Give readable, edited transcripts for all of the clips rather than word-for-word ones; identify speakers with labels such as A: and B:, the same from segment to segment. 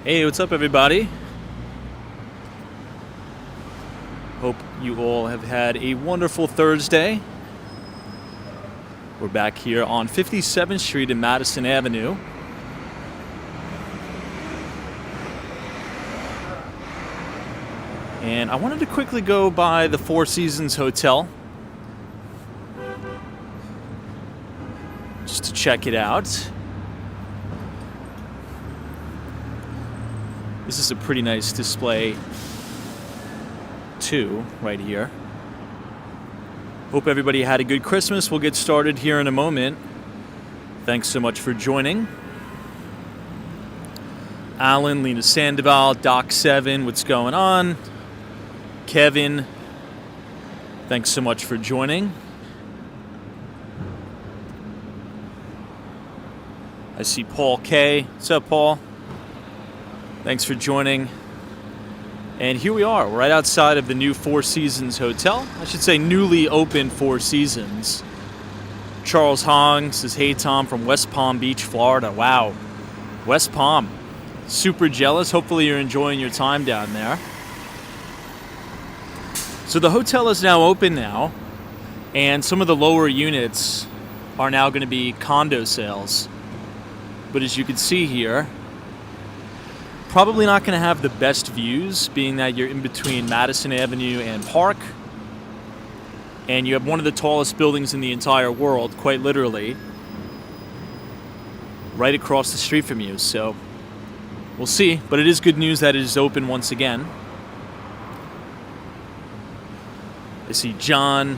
A: Hey, what's up, everybody? Hope you all have had a wonderful Thursday. We're back here on 57th Street and Madison Avenue. And I wanted to quickly go by the Four Seasons Hotel just to check it out. This is a pretty nice display too, right here. Hope everybody had a good Christmas. We'll get started here in a moment. Thanks so much for joining. Alan, Lena Sandoval, Doc 7, what's going on? Kevin, thanks so much for joining. I see Paul K. What's up, Paul? Thanks for joining. And here we are, right outside of the new Four Seasons Hotel. I should say newly opened Four Seasons. Charles Hong says, hey, Tom, from West Palm Beach, Florida. Wow, West Palm. Super jealous. Hopefully you're enjoying your time down there. So the hotel is now open now, and some of the lower units are now going to be condo sales. But as you can see here, probably not going to have the best views, being that you're in between Madison Avenue and Park. And you have one of the tallest buildings in the entire world, quite literally, right across the street from you. So we'll see. But it is good news that it is open once again. I see John,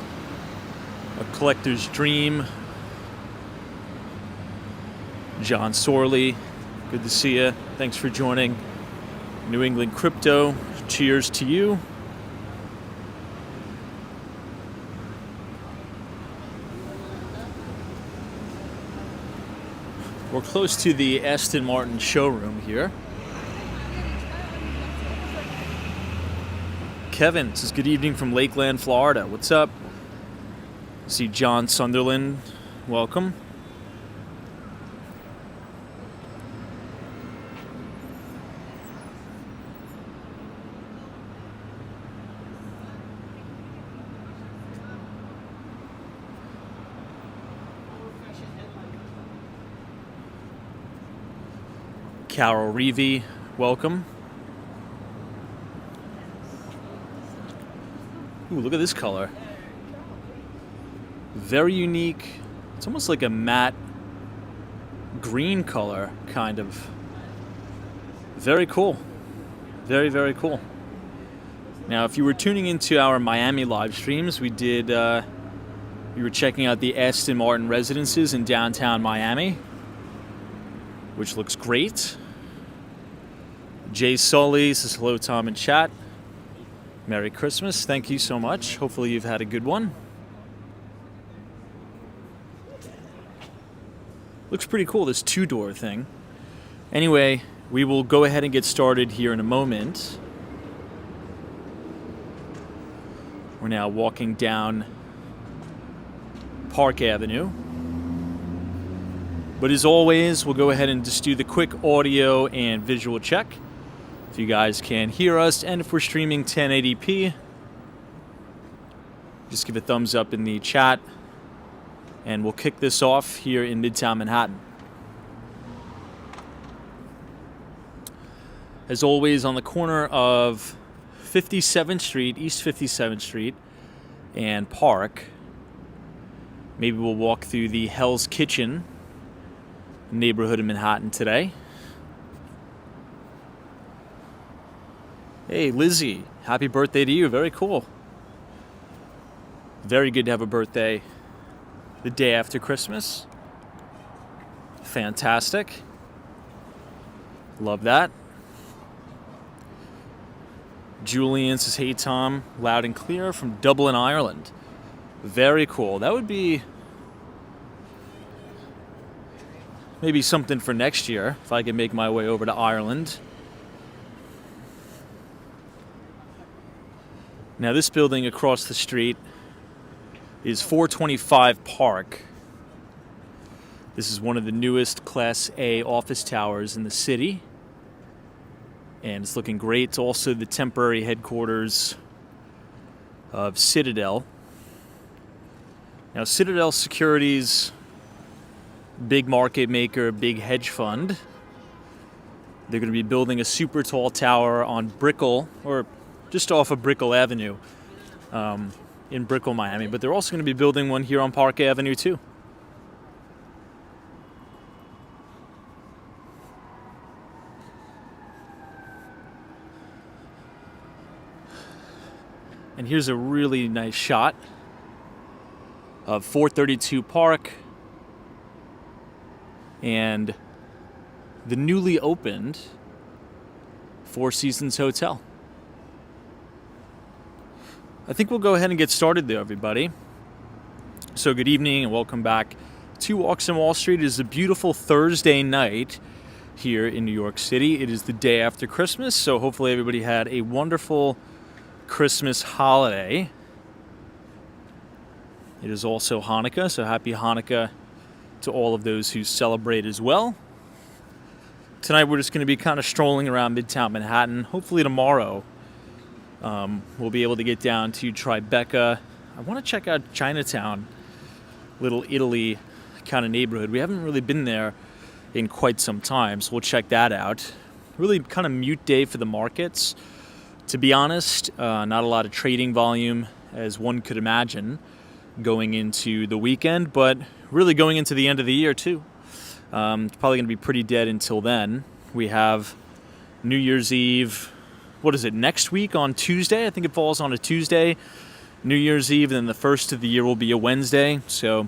A: A Collector's Dream. John Sorley, good to see you. Thanks for joining. New England Crypto, cheers to you. We're close to the Aston Martin showroom here. Kevin says, good evening from Lakeland, Florida. What's up? See John Sunderland, welcome. Carol Reevy, welcome. Ooh, look at this color. Very unique. It's almost like a matte green color, kind of. Very cool. Very, very cool. Now, if you were tuning into our Miami live streams, we were checking out the Aston Martin residences in downtown Miami, which looks great. Jay Sully says, hello, Tom in chat. Merry Christmas. Thank you so much. Hopefully you've had a good one. Looks pretty cool, this two-door thing. Anyway, we will go ahead and get started here in a moment. We're now walking down Park Avenue. But as always, we'll go ahead and just do the quick audio and visual check. If you guys can hear us, and if we're streaming 1080p, just give a thumbs up in the chat, and we'll kick this off here in Midtown Manhattan. As always, on the corner of 57th Street, East 57th Street, and Park, maybe we'll walk through the Hell's Kitchen neighborhood in Manhattan today. Hey, Lizzie, happy birthday to you. Very cool. Very good to have a birthday the day after Christmas. Fantastic. Love that. Julian says, hey, Tom, loud and clear from Dublin, Ireland. Very cool. That would be maybe something for next year if I can make my way over to Ireland. Now, this building across the street is 425 Park. This is one of the newest Class A office towers in the city. and it's looking great. It's also the temporary headquarters of Citadel. Now, Citadel Securities, big market maker, big hedge fund. They're going to be building a super tall tower on Brickell, or just off of Brickell Avenue in Brickell, Miami. But they're also going to be building one here on Park Avenue too. And here's a really nice shot of 432 Park and the newly opened Four Seasons Hotel. I think we'll go ahead and get started there, everybody. So good evening and welcome back to Walks on Wall Street. It is a beautiful Thursday night here in New York City. It is the day after Christmas, so hopefully everybody had a wonderful Christmas holiday. It is also Hanukkah, so happy Hanukkah to all of those who celebrate as well. Tonight we're just going to be kind of strolling around Midtown Manhattan. Hopefully tomorrow we'll be able to get down to Tribeca. I want to check out Chinatown, Little Italy kind of neighborhood. We haven't really been there in quite some time, so we'll check that out. Really kind of mute day for the markets. To be honest, not a lot of trading volume as one could imagine going into the weekend, but really going into the end of the year too. It's probably going to be pretty dead until then. We have New Year's Eve, what is it, next week on Tuesday? I think it falls on a Tuesday. New Year's Eve, and then the first of the year will be a Wednesday. So,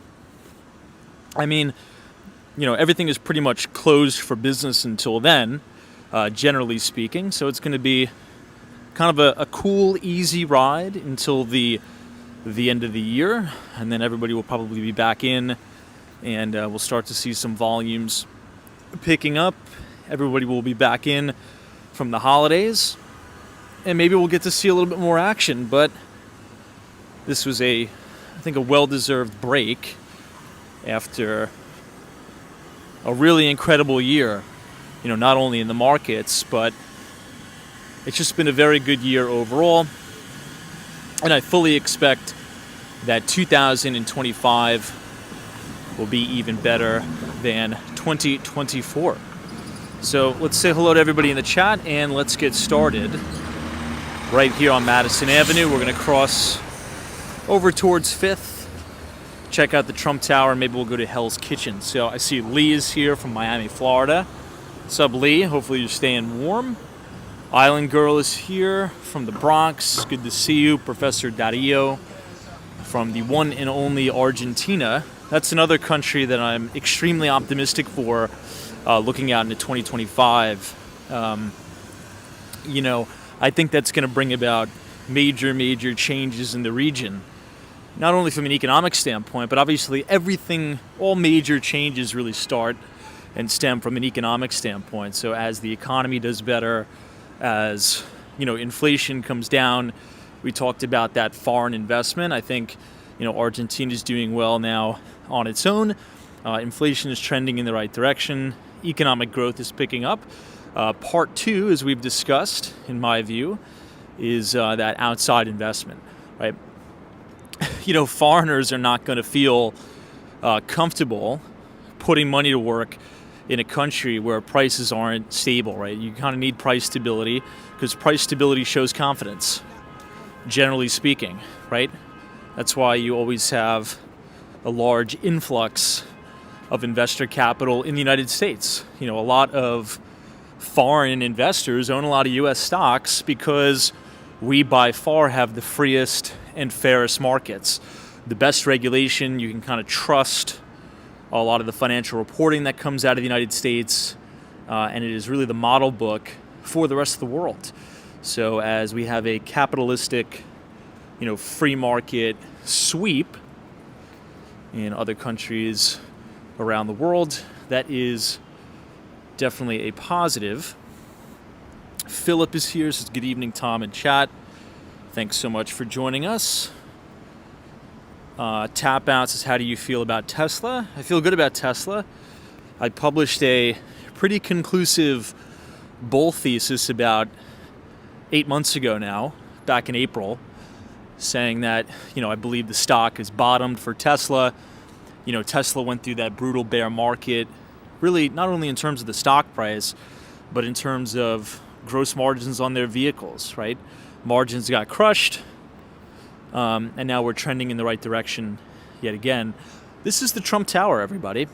A: I mean, you know, everything is pretty much closed for business until then, generally speaking. So it's going to be kind of a cool, easy ride until the end of the year, and then everybody will probably be back in, and we'll start to see some volumes picking up. Everybody will be back in from the holidays, and maybe we'll get to see a little bit more action. But this was I think a well-deserved break after a really incredible year, you know, not only in the markets, but it's just been a very good year overall. And I fully expect that 2025 will be even better than 2024. So let's say hello to everybody in the chat and let's get started. Right here on Madison Avenue, we're going to cross over towards 5th, check out the Trump Tower, and maybe we'll go to Hell's Kitchen. So I see Lee is here from Miami, Florida. What's up, Lee? Hopefully you're staying warm. Island Girl is here from the Bronx. Good to see you. Professor Dario from the one and only Argentina. That's another country that I'm extremely optimistic for looking out into 2025. You know, I think that's going to bring about major changes in the region. Not only from an economic standpoint, but obviously all major changes really start and stem from an economic standpoint. So as the economy does better, as you know, inflation comes down, we talked about that foreign investment. I think, you know, Argentina is doing well now on its own. Inflation is trending in the right direction. Economic growth is picking up. Part two, as we've discussed, in my view, is that outside investment, right? You know, foreigners are not going to feel comfortable putting money to work in a country where prices aren't stable, right? You kind of need price stability because price stability shows confidence, generally speaking, right? That's why you always have a large influx of investor capital in the United States. You know, a lot of foreign investors own a lot of U.S. stocks because we by far have the freest and fairest markets. The best regulation, you can kind of trust a lot of the financial reporting that comes out of the United States, and it is really the model book for the rest of the world. So as we have a capitalistic, you know, free market sweep in other countries around the world, that is definitely a positive. Philip is here, says good evening, Tom and chat. Thanks so much for joining us. Tap Out says, how do you feel about Tesla? I feel good about Tesla. I published a pretty conclusive bull thesis about 8 months ago now, back in April, saying that, I believe the stock is bottomed for Tesla. Tesla went through that brutal bear market, really not only in terms of the stock price, but in terms of gross margins on their vehicles, right? Margins got crushed, and now we're trending in the right direction yet again. This is the Trump Tower, everybody.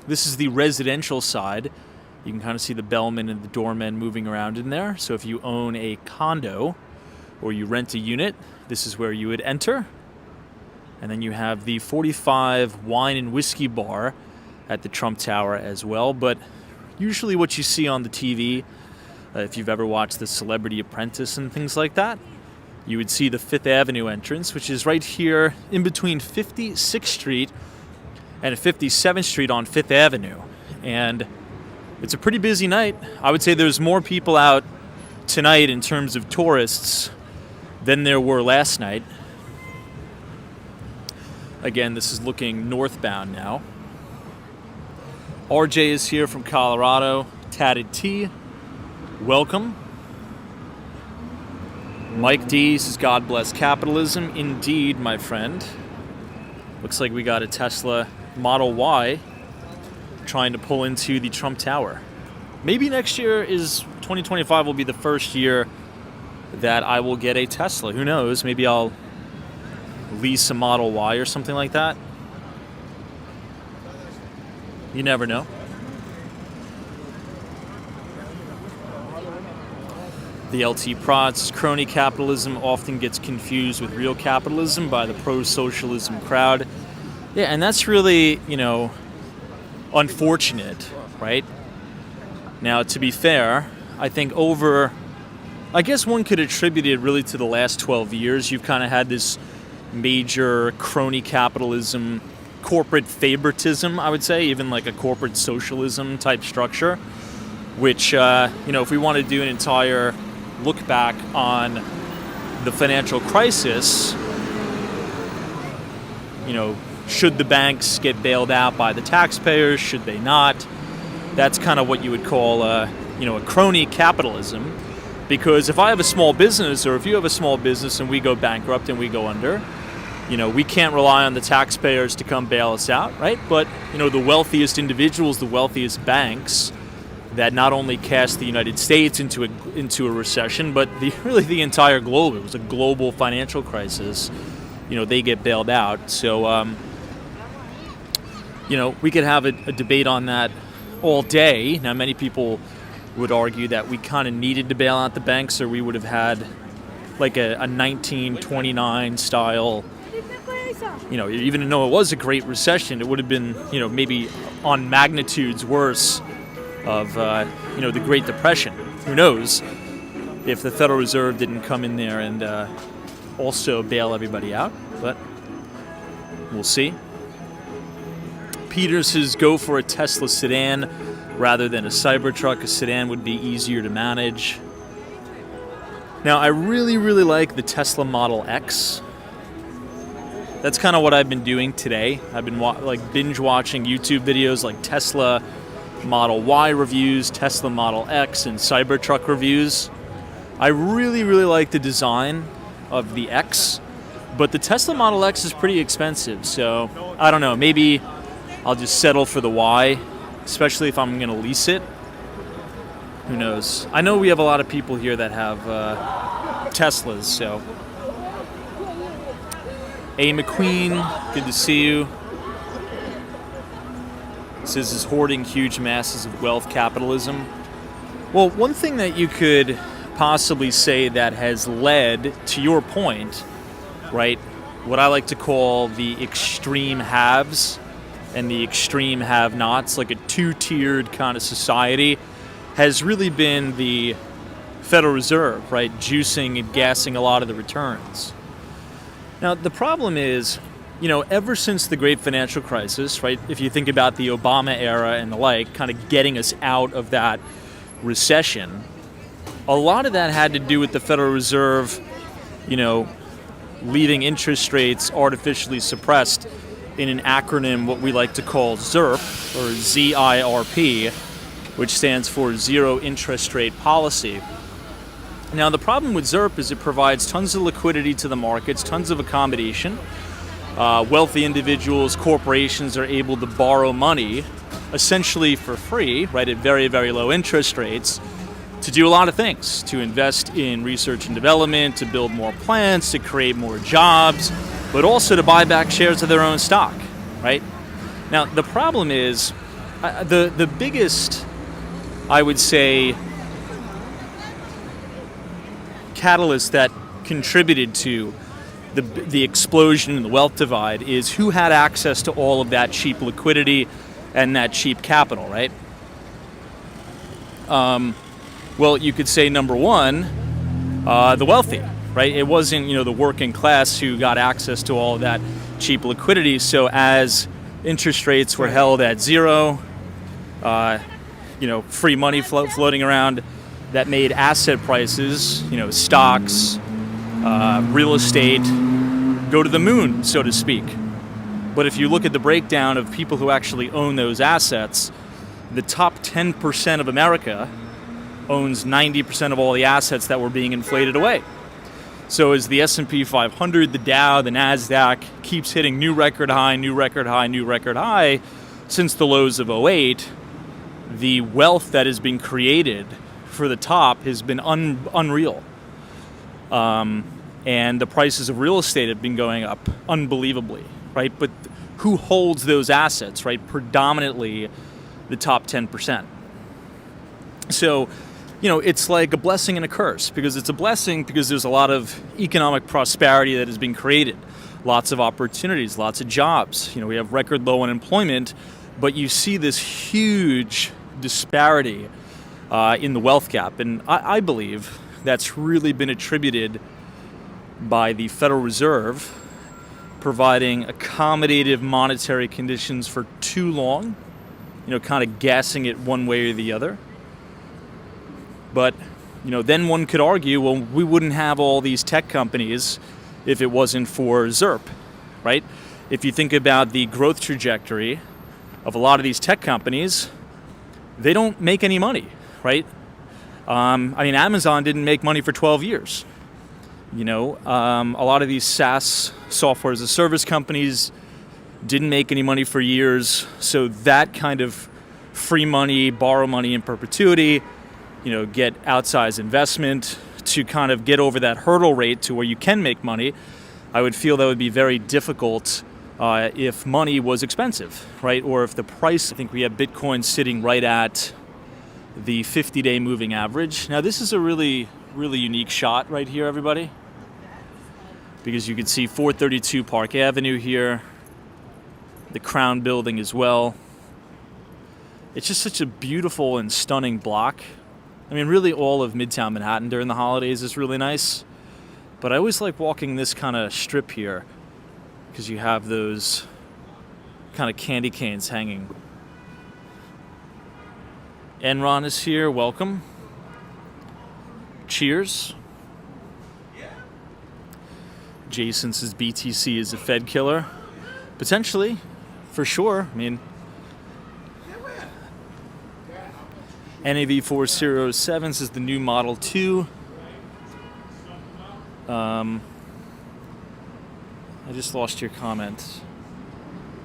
A: This is the residential side. You can kind of see the bellman and the doormen moving around in there. So if you own a condo or you rent a unit, this is where you would enter. And then you have the 45 wine and whiskey bar at the Trump Tower as well. But usually what you see on the TV, if you've ever watched The Celebrity Apprentice and things like that, you would see the Fifth Avenue entrance, which is right here in between 56th Street and 57th Street on Fifth Avenue. And it's a pretty busy night. I would say there's more people out tonight in terms of tourists than there were last night. Again, this is looking northbound now. RJ is here from Colorado. Tatted T, welcome. Mike D says, God bless capitalism. Indeed, my friend. Looks like we got a Tesla Model Y trying to pull into the Trump Tower. Maybe next year 2025 will be the first year that I will get a Tesla. Who knows? Maybe I'll lease a Model Y or something like that. You never know. The LT Prods, crony capitalism often gets confused with real capitalism by the pro-socialism crowd. Yeah, and that's really, unfortunate, right? Now, to be fair, I think I guess one could attribute it really to the last 12 years. You've kind of had this major crony capitalism, corporate favoritism, I would say, even like a corporate socialism type structure, which, if we want to do an entire look back on the financial crisis, should the banks get bailed out by the taxpayers? Should they not? That's kind of what you would call, a crony capitalism. Because if I have a small business, or if you have a small business and we go bankrupt and we go under, we can't rely on the taxpayers to come bail us out, right? But, the wealthiest individuals, the wealthiest banks that not only cast the United States into a recession, but really the entire globe. It was a global financial crisis. They get bailed out. So, we could have a debate on that all day. Now, many people would argue that we kind of needed to bail out the banks, or we would have had like a 1929 style, even though it was a great recession, it would have been, maybe on magnitudes worse of, the Great Depression. Who knows if the Federal Reserve didn't come in there and also bail everybody out, but we'll see. Peter says, go for a Tesla sedan rather than a Cybertruck. A sedan would be easier to manage. Now, I really, really like the Tesla Model X. That's kind of what I've been doing today. I've been binge watching YouTube videos like Tesla Model Y reviews, Tesla Model X, and Cybertruck reviews. I really, really like the design of the X, but the Tesla Model X is pretty expensive, so I don't know, maybe I'll just settle for the Y, especially if I'm going to lease it. Who knows? I know we have a lot of people here that have Teslas, so. A. McQueen, good to see you. Says, is hoarding huge masses of wealth capitalism? Well, one thing that you could possibly say that has led to your point, right, what I like to call the extreme haves and the extreme have-nots, like a two-tiered kind of society, has really been the Federal Reserve, right, juicing and gassing a lot of the returns. Now, the problem is, ever since the great financial crisis, right, if you think about the Obama era and the like, kind of getting us out of that recession, a lot of that had to do with the Federal Reserve, leaving interest rates artificially suppressed in an acronym, what we like to call ZIRP, or ZIRP, which stands for zero interest rate policy. Now, the problem with ZIRP is it provides tons of liquidity to the markets, tons of accommodation. Wealthy individuals, corporations are able to borrow money essentially for free, right, at very, very low interest rates, to do a lot of things, to invest in research and development, to build more plants, to create more jobs, but also to buy back shares of their own stock, right? Now, the problem is, the biggest, I would say, catalyst that contributed to the explosion in the wealth divide is who had access to all of that cheap liquidity and that cheap capital, right? Well, you could say number one, the wealthy, right? It wasn't, the working class who got access to all of that cheap liquidity. So as interest rates were held at zero, free money floating around, that made asset prices, stocks, real estate, go to the moon, so to speak. But if you look at the breakdown of people who actually own those assets, the top 10% of America owns 90% of all the assets that were being inflated away. So as the S&P 500, the Dow, the NASDAQ keeps hitting new record high, new record high, new record high, since the lows of '08, the wealth that has been created for the top has been unreal. And the prices of real estate have been going up unbelievably, right? But who holds those assets, right? Predominantly the top 10%. So, it's like a blessing and a curse, because it's a blessing because there's a lot of economic prosperity that has been created, lots of opportunities, lots of jobs. We have record low unemployment, but you see this huge disparity in the wealth gap. And I believe that's really been attributed by the Federal Reserve providing accommodative monetary conditions for too long, kind of gassing it one way or the other. But, then one could argue, well, we wouldn't have all these tech companies if it wasn't for ZIRP, right? If you think about the growth trajectory of a lot of these tech companies, they don't make any money, right? Amazon didn't make money for 12 years. A lot of these SaaS, software as a service companies, didn't make any money for years. So that kind of free money, borrow money in perpetuity, get outsized investment to kind of get over that hurdle rate to where you can make money, I would feel that would be very difficult if money was expensive, right? Or if the price, I think we have Bitcoin sitting right at the 50-day moving average. Now, this is a really, really unique shot right here, everybody, because you can see 432 Park Avenue here, the Crown Building as well. It's just such a beautiful and stunning block. Really all of Midtown Manhattan during the holidays is really nice, but I always like walking this kind of strip here because you have those kind of candy canes hanging. Enron is here, welcome. Cheers. Jason says BTC is a Fed killer. Potentially, for sure. NAV 407 says the new Model 2. I just lost your comment.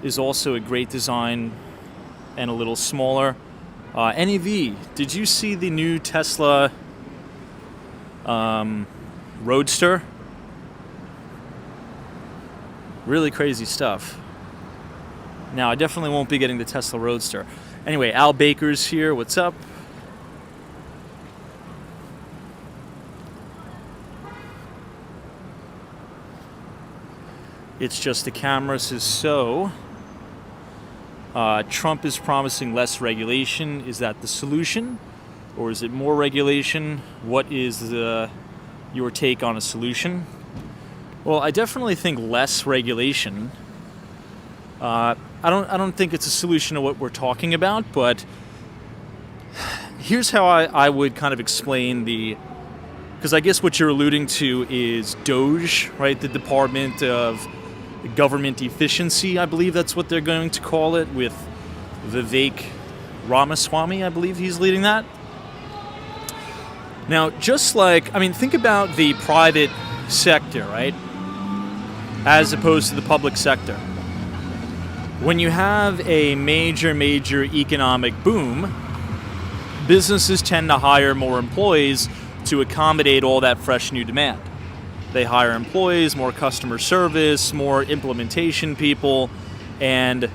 A: Is also a great design and a little smaller. NAV, did you see the new Tesla Roadster? Really crazy stuff. Now, I definitely won't be getting the Tesla Roadster. Anyway, Al Baker's here. What's up? It's just a camera, says so. Trump is promising less regulation. Is that the solution? Or is it more regulation? What is your take on a solution? Well, I definitely think less regulation. I don't think it's a solution to what we're talking about, but here's how I would kind of explain because I guess what you're alluding to is Doge, right? The Department of Government Efficiency, I believe that's what they're going to call it, with Vivek Ramaswamy, I believe he's leading that. Now, think about the private sector, right? As opposed to the public sector. When you have a major economic boom, businesses tend to hire more employees to accommodate all that fresh new demand. They hire employees, more customer service, more implementation people, and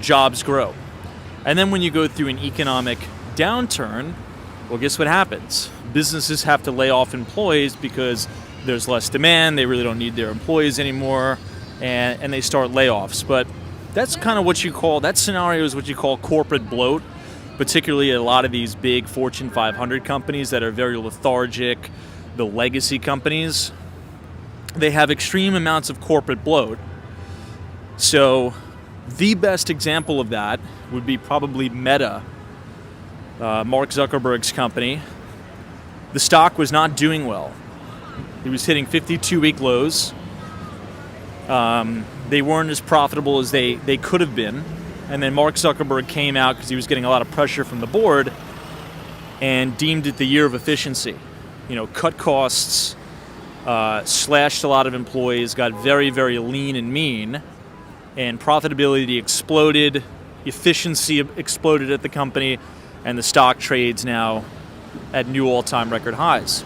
A: jobs grow. And then when you go through an economic downturn, well, guess what happens? Businesses have to lay off employees because there's less demand, they really don't need their employees anymore, and they start layoffs. But that's kind of that scenario is what you call corporate bloat, particularly a lot of these big Fortune 500 companies that are very lethargic, the legacy companies. They have extreme amounts of corporate bloat. So the best example of that would be probably Meta, Mark Zuckerberg's company. The stock was not doing well. It was hitting 52-week lows. They weren't as profitable as they could have been. And then Mark Zuckerberg came out because he was getting a lot of pressure from the board and deemed it the year of efficiency. Cut costs, slashed a lot of employees, got very, very lean and mean, and profitability exploded, efficiency exploded at the company, and the stock trades now at new all-time record highs.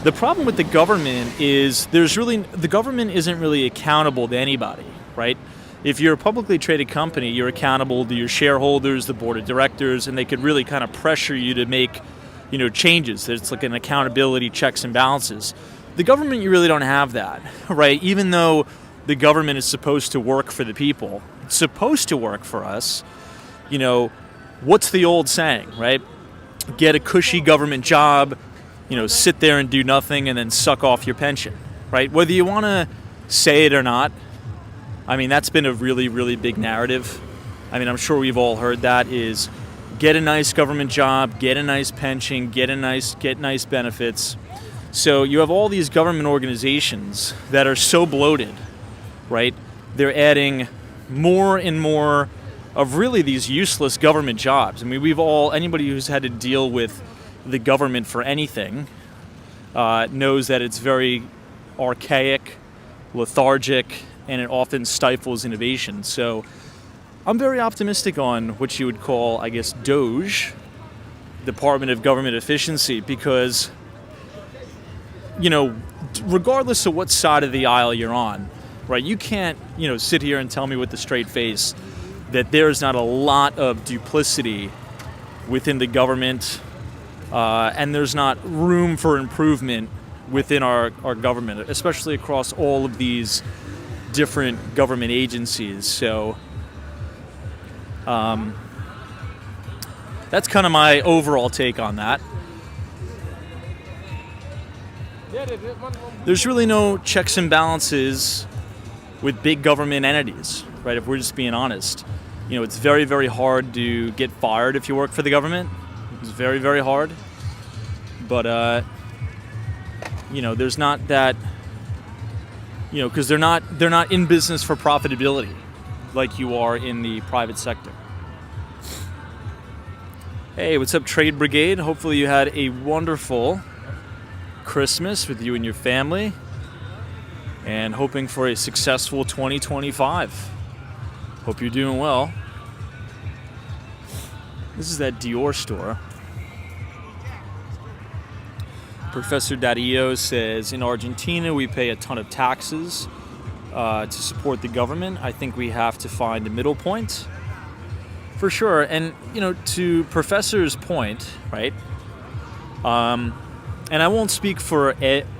A: The problem with the government is the government isn't really accountable to anybody, right? If you're a publicly traded company, you're accountable to your shareholders, the board of directors, and they could really kind of pressure you to make, changes. It's like an accountability checks and balances. The government, you really don't have that, right? Even though the government is supposed to work for the people, it's supposed to work for us, what's the old saying, right? Get a cushy government job, sit there and do nothing and then suck off your pension, right? Whether you want to say it or not, that's been a really, really big narrative. I'm sure we've all heard that is get a nice government job, get a nice pension, get nice benefits. So you have all these government organizations that are so bloated, right? They're adding more and more of really these useless government jobs. Anybody who's had to deal with the government for anything knows that it's very archaic, lethargic, and it often stifles innovation. So I'm very optimistic on what you would call, I guess, Doge, Department of Government Efficiency, because, regardless of what side of the aisle you're on, right, you can't, sit here and tell me with a straight face that there's not a lot of duplicity within the government, and there's not room for improvement within our government, especially across all of these different government agencies. So that's kind of my overall take on that. There's really no checks and balances with big government entities, right? If we're just being honest. It's very, very hard to get fired if you work for the government. It's very, very hard. But, there's not that, because they're not in business for profitability like you are in the private sector. Hey, what's up, Trade Brigade? Hopefully you had a wonderful Christmas with you and your family, and hoping for a successful 2025. Hope you're doing well. This is that Dior store. Professor Dario says, in Argentina, we pay a ton of taxes to support the government. I think we have to find a middle point. For sure. And, to Professor's point, right? And I won't speak for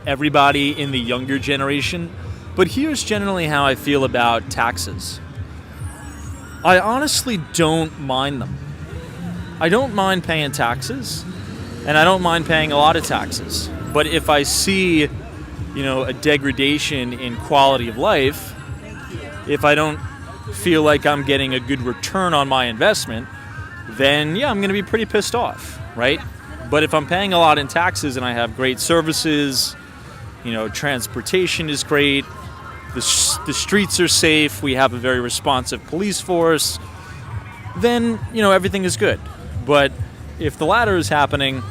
A: everybody in the younger generation, but here's generally how I feel about taxes. I honestly don't mind them. I don't mind paying taxes, and I don't mind paying a lot of taxes. But if I see, a degradation in quality of life, if I don't feel like I'm getting a good return on my investment, then yeah, I'm going to be pretty pissed off, right? But if I'm paying a lot in taxes and I have great services, transportation is great, the streets are safe, we have a very responsive police force, then, everything is good. But if the latter is happening,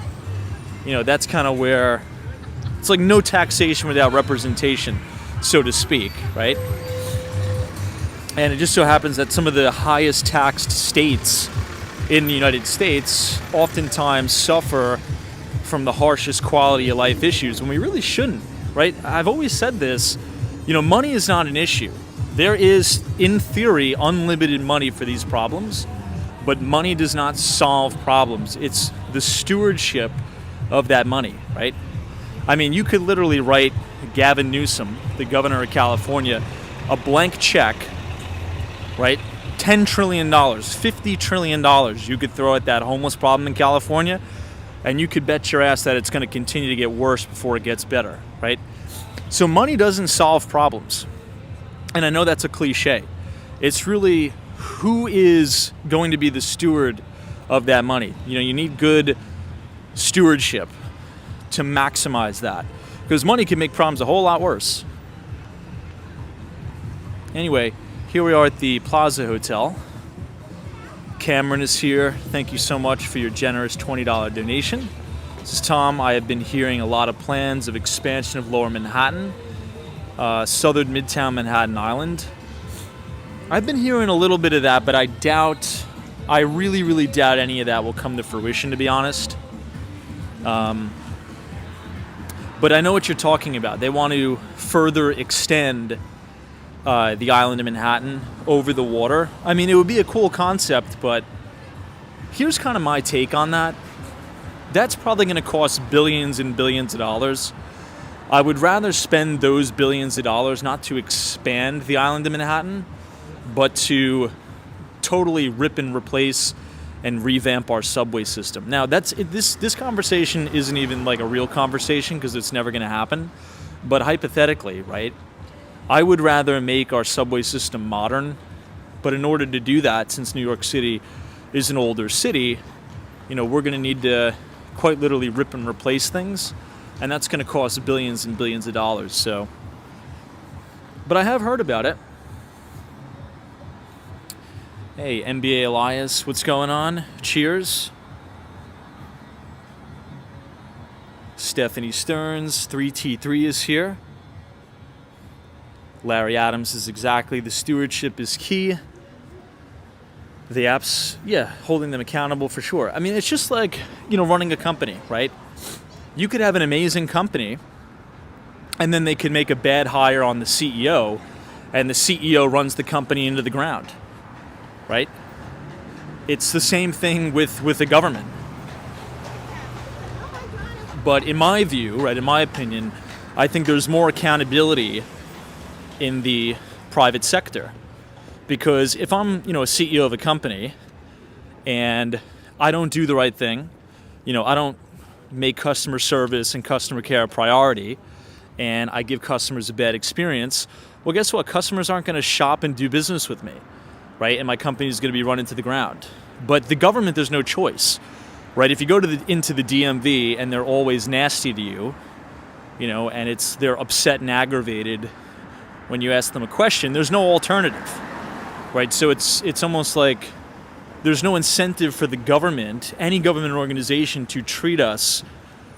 A: that's kind of where it's like no taxation without representation, so to speak, right? And it just so happens that some of the highest taxed states in the United States oftentimes suffer from the harshest quality of life issues when we really shouldn't, right? I've always said this, money is not an issue. There is, in theory, unlimited money for these problems, but money does not solve problems. It's the stewardship of that money, right? I mean, you could literally write Gavin Newsom, the governor of California, a blank check, right? $10 trillion, $50 trillion you could throw at that homeless problem in California, and you could bet your ass that it's going to continue to get worse before it gets better, right? So money doesn't solve problems. And I know that's a cliche. It's really who is going to be the steward of that money. You need good stewardship to maximize that, because money can make problems a whole lot worse. Anyway, here we are at the Plaza Hotel. Cameron is here. Thank you so much for your generous $20 donation. This is Tom. I have been hearing a lot of plans of expansion of Lower Manhattan, southern Midtown Manhattan Island. I've been hearing a little bit of that, but I really, really doubt any of that will come to fruition, to be honest. But I know what you're talking about. They want to further extend the island of Manhattan over the water. I mean, it would be a cool concept, but here's kind of my take on that. That's probably going to cost billions and billions of dollars. I would rather spend those billions of dollars not to expand the island of Manhattan, but to totally rip and replace and revamp our subway system. Now, this conversation isn't even like a real conversation because it's never going to happen. But hypothetically, right? I would rather make our subway system modern, but in order to do that, since New York City is an older city, we're going to need to quite literally rip and replace things, and that's going to cost billions and billions of dollars. So, but I have heard about it. Hey, NBA Elias, what's going on? Cheers. Stephanie Stearns, 3T3 is here. Larry Adams is exactly, the stewardship is key. The apps, holding them accountable for sure. I mean, it's just like, running a company, right? You could have an amazing company, and then they could make a bad hire on the CEO, and the CEO runs the company into the ground, right? It's the same thing with the government. But in my view, right, in my opinion, I think there's more accountability in the private sector. Because if I'm, a CEO of a company and I don't do the right thing, I don't make customer service and customer care a priority, and I give customers a bad experience, well, guess what? Customers aren't going to shop and do business with me, right? And my company is going to be run into the ground. But the government, there's no choice, right? If you go into the DMV and they're always nasty to you, and they're upset and aggravated when you ask them a question, there's no alternative, right? So it's almost like there's no incentive for the government, any government organization, to treat us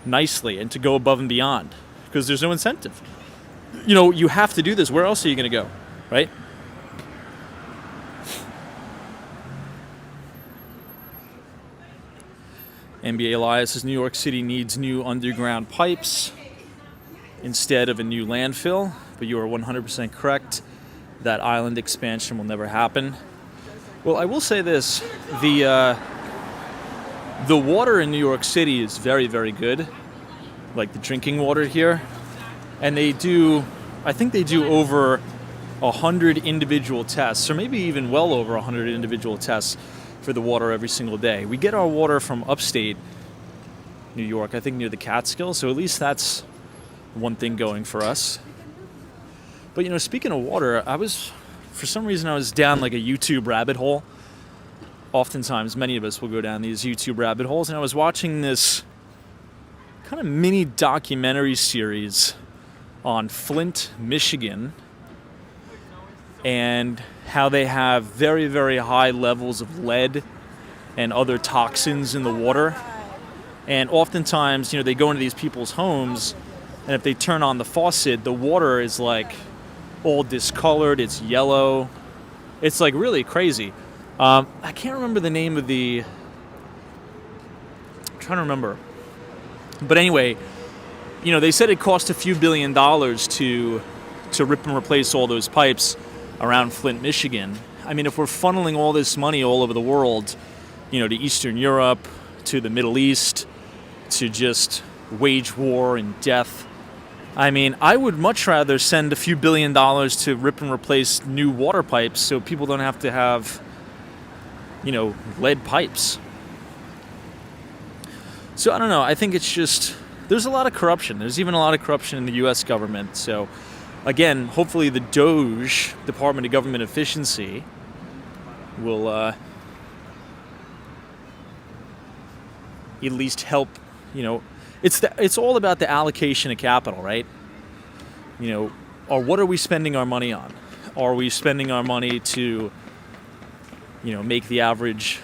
A: nicely and to go above and beyond, because there's no incentive. You have to do this. Where else are you going to go, right? NBA Elias says New York City needs new underground pipes instead of a new landfill. But you are 100% correct. That island expansion will never happen. Well, I will say this. The water in New York City is very, very good. Like the drinking water here. And I think they do over 100 individual tests, or maybe even well over 100 individual tests for the water every single day. We get our water from upstate New York, I think near the Catskills, so at least that's one thing going for us. But, speaking of water, for some reason I was down like a YouTube rabbit hole. Oftentimes, many of us will go down these YouTube rabbit holes, and I was watching this kind of mini documentary series on Flint, Michigan. and how they have very, very high levels of lead and other toxins in the water. And oftentimes, they go into these people's homes, and if they turn on the faucet, the water is like all discolored, it's yellow. It's like really crazy. I can't remember the name of I'm trying to remember. But anyway, they said it cost a few $1 billion to rip and replace all those pipes around Flint, Michigan. I mean, if we're funneling all this money all over the world, to Eastern Europe, to the Middle East, to just wage war and death, I mean, I would much rather send a few $1 billion to rip and replace new water pipes so people don't have to have, lead pipes. So I don't know. I think it's just, there's a lot of corruption. There's even a lot of corruption in the U.S. government. So again, hopefully the Doge, Department of Government Efficiency, will at least help, it's all about the allocation of capital, right? Or what are we spending our money on? Are we spending our money to, make the average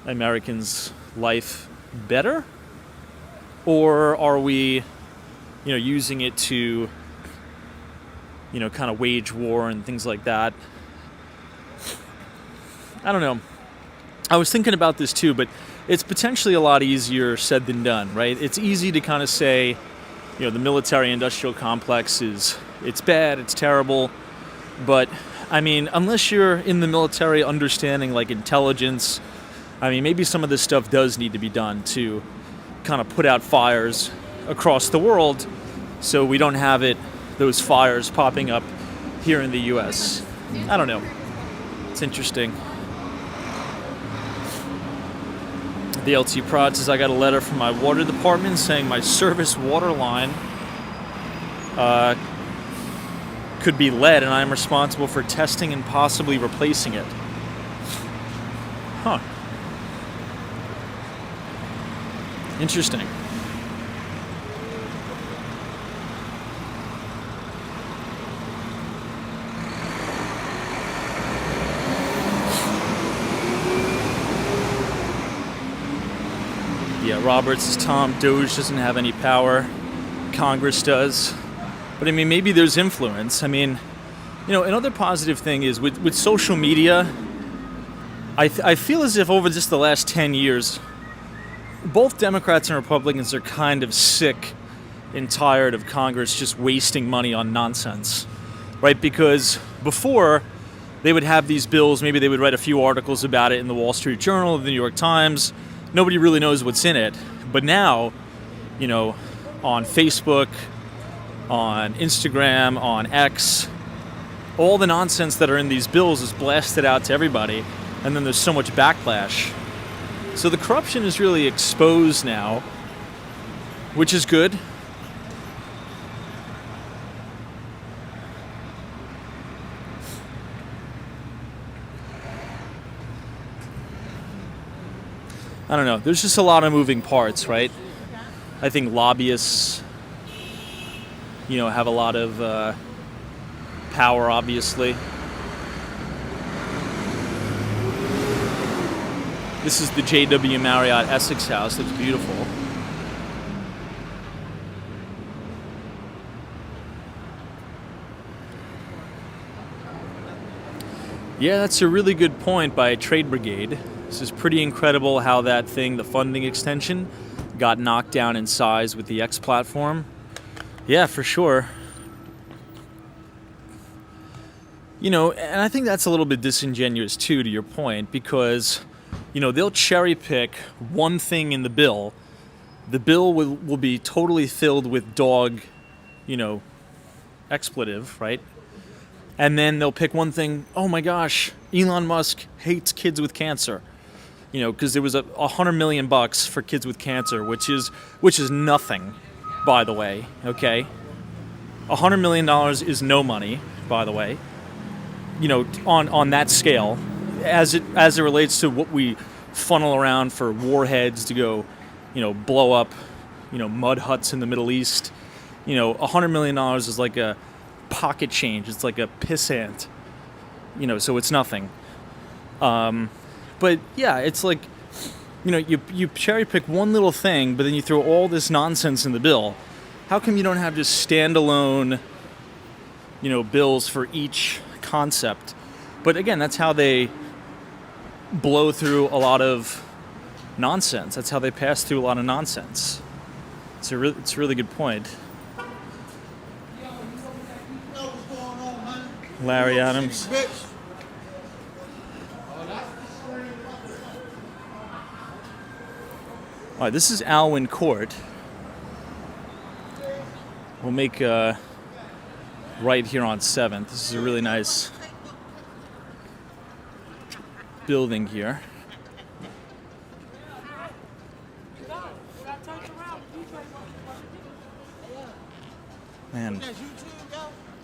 A: American's life better? Or are we, using it to, kind of wage war and things like that? I don't know. I was thinking about this too, but it's potentially a lot easier said than done, right? It's easy to kind of say, the military-industrial complex it's bad, it's terrible, but, I mean, unless you're in the military understanding, like, intelligence, I mean, maybe some of this stuff does need to be done to kind of put out fires across the world so we don't have those fires popping up here in the U.S. I don't know. It's interesting. The LT Prod says, I got a letter from my water department saying my service water line could be lead, and I am responsible for testing and possibly replacing it. Huh. Interesting. Yeah, Roberts says, Tom, Doge doesn't have any power. Congress does. But I mean, maybe there's influence. I mean, another positive thing is with social media, I feel as if over just the last 10 years, both Democrats and Republicans are kind of sick and tired of Congress just wasting money on nonsense, right? Because before, they would have these bills, maybe they would write a few articles about it in the Wall Street Journal, the New York Times. Nobody really knows what's in it. But now, on Facebook, on Instagram, on X, all the nonsense that are in these bills is blasted out to everybody, and then there's so much backlash. So the corruption is really exposed now, which is good. I don't know. There's just a lot of moving parts, right? I think lobbyists, have a lot of power, obviously. This is the JW Marriott Essex House. Looks beautiful. Yeah, that's a really good point by Trade Brigade. This is pretty incredible how that thing, the funding extension, got knocked down in size with the X platform. Yeah, for sure. And I think that's a little bit disingenuous too, to your point, because, they'll cherry pick one thing in the bill. The bill will be totally filled with dog, expletive, right? And then they'll pick one thing, oh my gosh, Elon Musk hates kids with cancer. Because there was $100 million for kids with cancer, which is nothing, by the way, okay? $100 million is no money, by the way, on that scale, as it relates to what we funnel around for warheads to go, blow up, mud huts in the Middle East. $100 million is like a pocket change. It's like a pissant, so it's nothing. But yeah, it's like, you cherry pick one little thing, but then you throw all this nonsense in the bill. How come you don't have just standalone, bills for each concept? But again, that's how they blow through a lot of nonsense. That's how they pass through a lot of nonsense. It's a really good point. Larry Adams. All right, this is Alwyn Court. We'll make right here on 7th. This is a really nice building here. Man,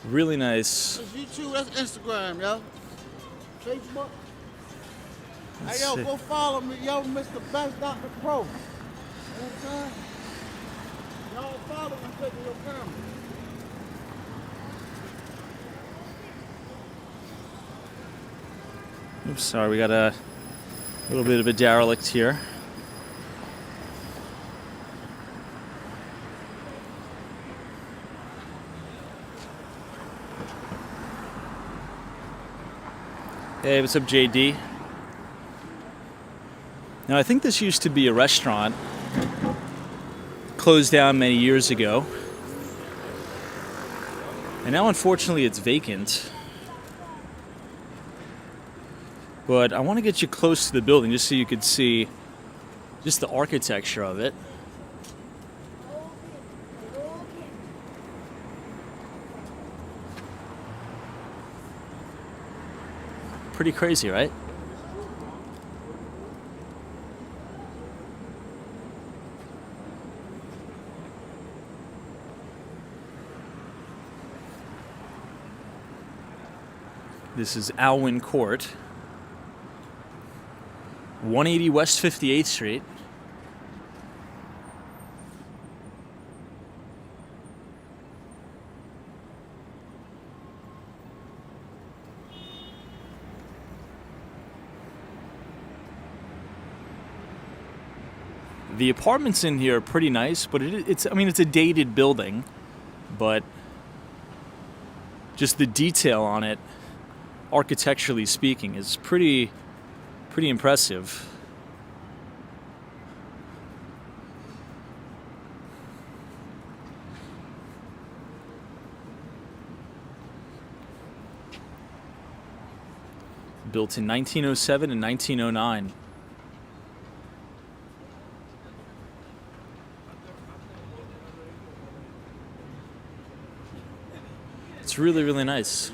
A: really nice.
B: That's YouTube, that's Instagram, yo. Facebook. Hey, yo, go follow me, yo, Mr. Best Dr. Pro. You know what I'm saying? Y'all follow me, taking your camera.
A: Oops, sorry, we got a little bit of a derelict here. Hey, what's up, JD? Now, I think this used to be a restaurant, closed down many years ago, and now, unfortunately, it's vacant. But I want to get you close to the building just so you could see just the architecture of it. Pretty crazy, right? This is Alwyn Court, 180 West 58th Street. The apartments in here are pretty nice, but it's a dated building, but just the detail on it, architecturally speaking, is pretty impressive. Built in 1907 and 1909. It's really, really nice.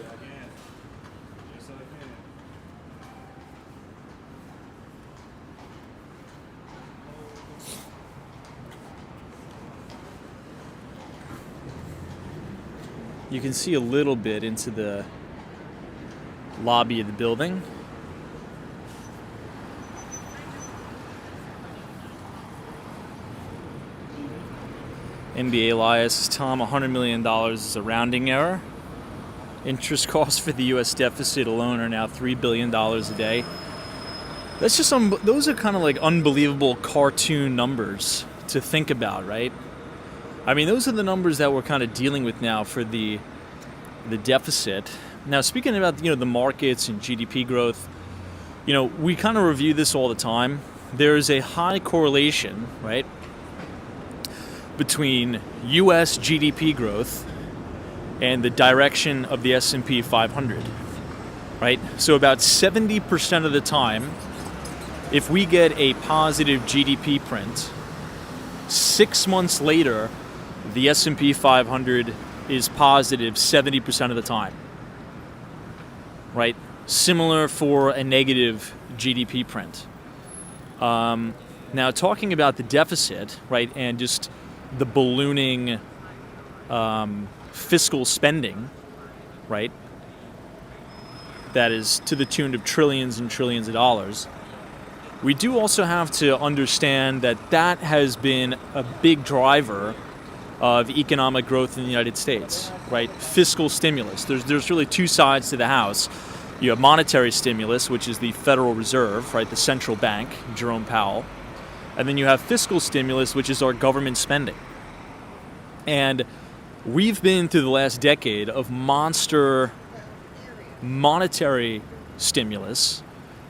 A: You can see a little bit into the lobby of the building. NBA Elias, Tom, $100 million is a rounding error. Interest costs for the U.S. deficit alone are now $3 billion a day. That's just those are kind of like unbelievable cartoon numbers to think about, right? I mean, those are the numbers that we're kind of dealing with now for the deficit. Now, speaking about, the markets and GDP growth, we kind of review this all the time. There's a high correlation, right, between U.S. GDP growth and the direction of the S&P 500, right? So about 70% of the time, if we get a positive GDP print, 6 months later, the S&P 500 is positive 70% of the time, right? Similar for a negative GDP print. Now, talking about the deficit, right, and just the ballooning fiscal spending, right, that is to the tune of trillions and trillions of dollars, we do also have to understand that has been a big driver of economic growth in the United States, right? Fiscal stimulus. There's really two sides to the house. You have monetary stimulus, which is the Federal Reserve, right? The central bank, Jerome Powell. And then you have fiscal stimulus, which is our government spending. And we've been through the last decade of monster monetary stimulus,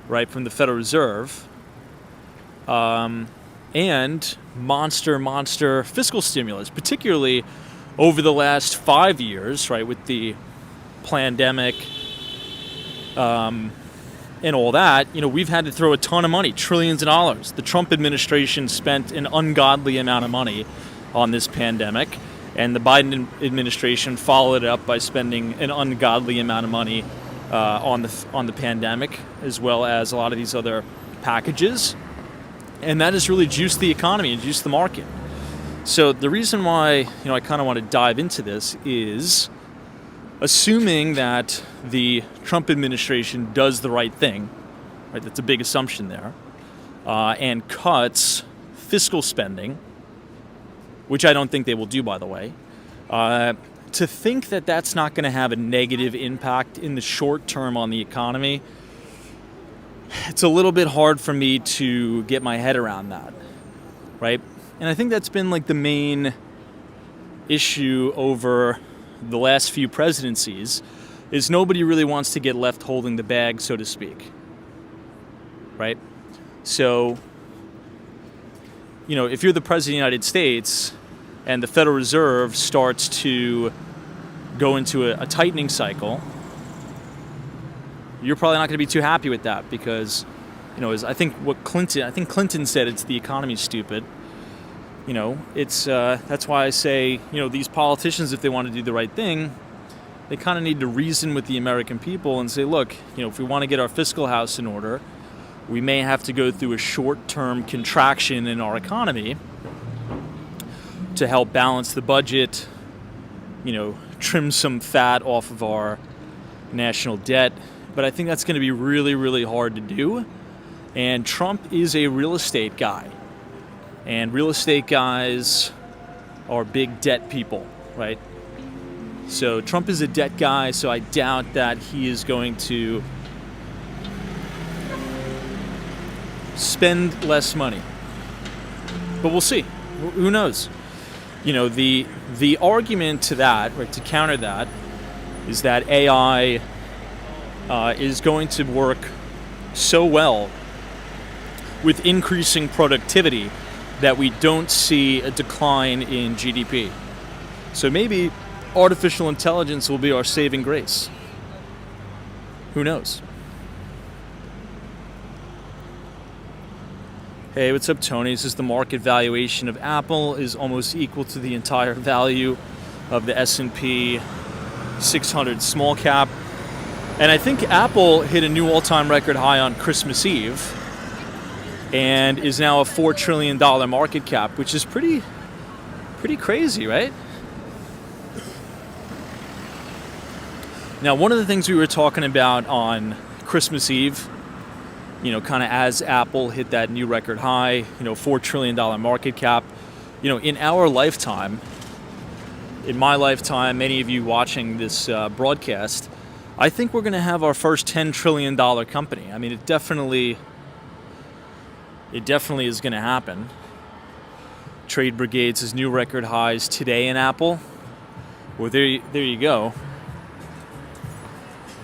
A: right, from the Federal Reserve, and monster fiscal stimulus, particularly over the last 5 years, right, with the pandemic and all that. We've had to throw a ton of money, trillions of dollars. The Trump administration spent an ungodly amount of money on this pandemic, and the Biden administration followed it up by spending an ungodly amount of money on the pandemic, as well as a lot of these other packages. And that has really juiced the economy and juiced the market. So the reason why I kind of want to dive into this is, assuming that the Trump administration does the right thing, right? That's a big assumption there, and cuts fiscal spending, which I don't think they will do, by the way. To think that that's not going to have a negative impact in the short term on the economy, it's a little bit hard for me to get my head around that, right? And I think that's been like the main issue over the last few presidencies, is nobody really wants to get left holding the bag, so to speak, right? So, if you're the president of the United States and the Federal Reserve starts to go into a tightening cycle, you're probably not going to be too happy with that, because, I think Clinton said, it's the economy's stupid. It's that's why I say, these politicians, if they want to do the right thing, they kind of need to reason with the American people and say, look, if we want to get our fiscal house in order, we may have to go through a short-term contraction in our economy to help balance the budget, trim some fat off of our national debt. But I think that's going to be really, really hard to do. And Trump is a real estate guy. And real estate guys are big debt people, right? So Trump is a debt guy, so I doubt that he is going to spend less money. But we'll see. Who knows? The argument to that, or to counter that, is that AI is going to work so well with increasing productivity that we don't see a decline in GDP. So maybe artificial intelligence will be our saving grace. Who knows? Hey, what's up, Tony? This is the market valuation of Apple is almost equal to the entire value of the S&P 600 small cap. And I think Apple hit a new all-time record high on Christmas Eve and is now a $4 trillion market cap, which is pretty crazy, right? Now, one of the things we were talking about on Christmas Eve, kind of as Apple hit that new record high, $4 trillion market cap, in our lifetime, in my lifetime, many of you watching this broadcast, I think we're going to have our first $10 trillion company. I mean, it definitely is going to happen. Trade Brigades is new record highs today in Apple. Well, there you go.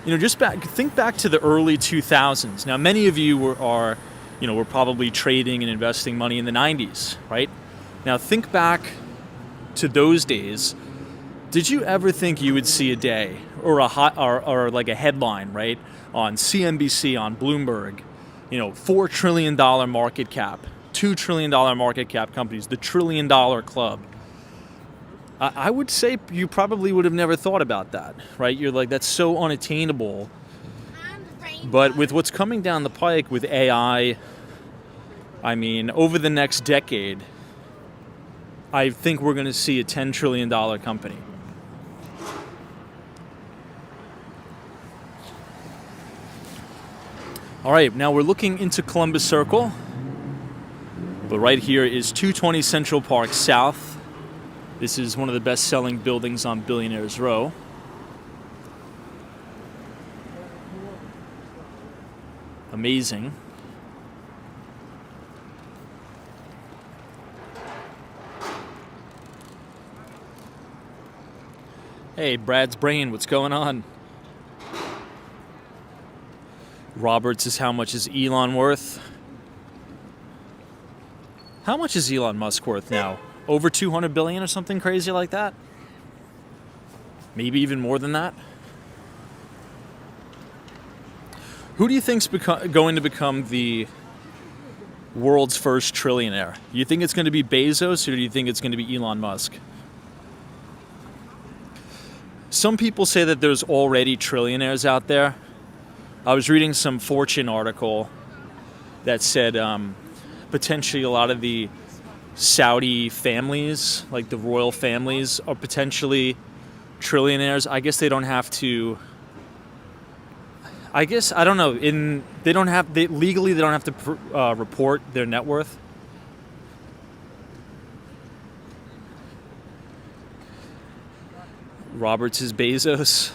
A: Think back to the early 2000s. Now, many of you were probably trading and investing money in the 90s, right? Now, think back to those days. Did you ever think you would see a day or or like a headline, right, on CNBC, on Bloomberg, $4 trillion market cap, $2 trillion market cap companies, the $1 trillion club? I would say you probably would have never thought about that, right? You're like, that's so unattainable. But with what's coming down the pike with AI, I mean, over the next decade, I think we're going to see a $10 trillion company. All right, now we're looking into Columbus Circle. But right here is 220 Central Park South. This is one of the best-selling buildings on Billionaires Row. Amazing. Hey, Brad's Brain, what's going on? Roberts is how much is Elon worth? How much is Elon Musk worth now? Over 200 billion or something crazy like that? Maybe even more than that? Who do you think's going to become the world's first trillionaire? You think it's going to be Bezos, or do you think it's going to be Elon Musk? Some people say that there's already trillionaires out there. I was reading some Fortune article that said potentially a lot of the Saudi families, like the royal families, are potentially trillionaires. I guess they don't have to. I guess I don't know. Legally they don't have to report their net worth. Roberts is Bezos.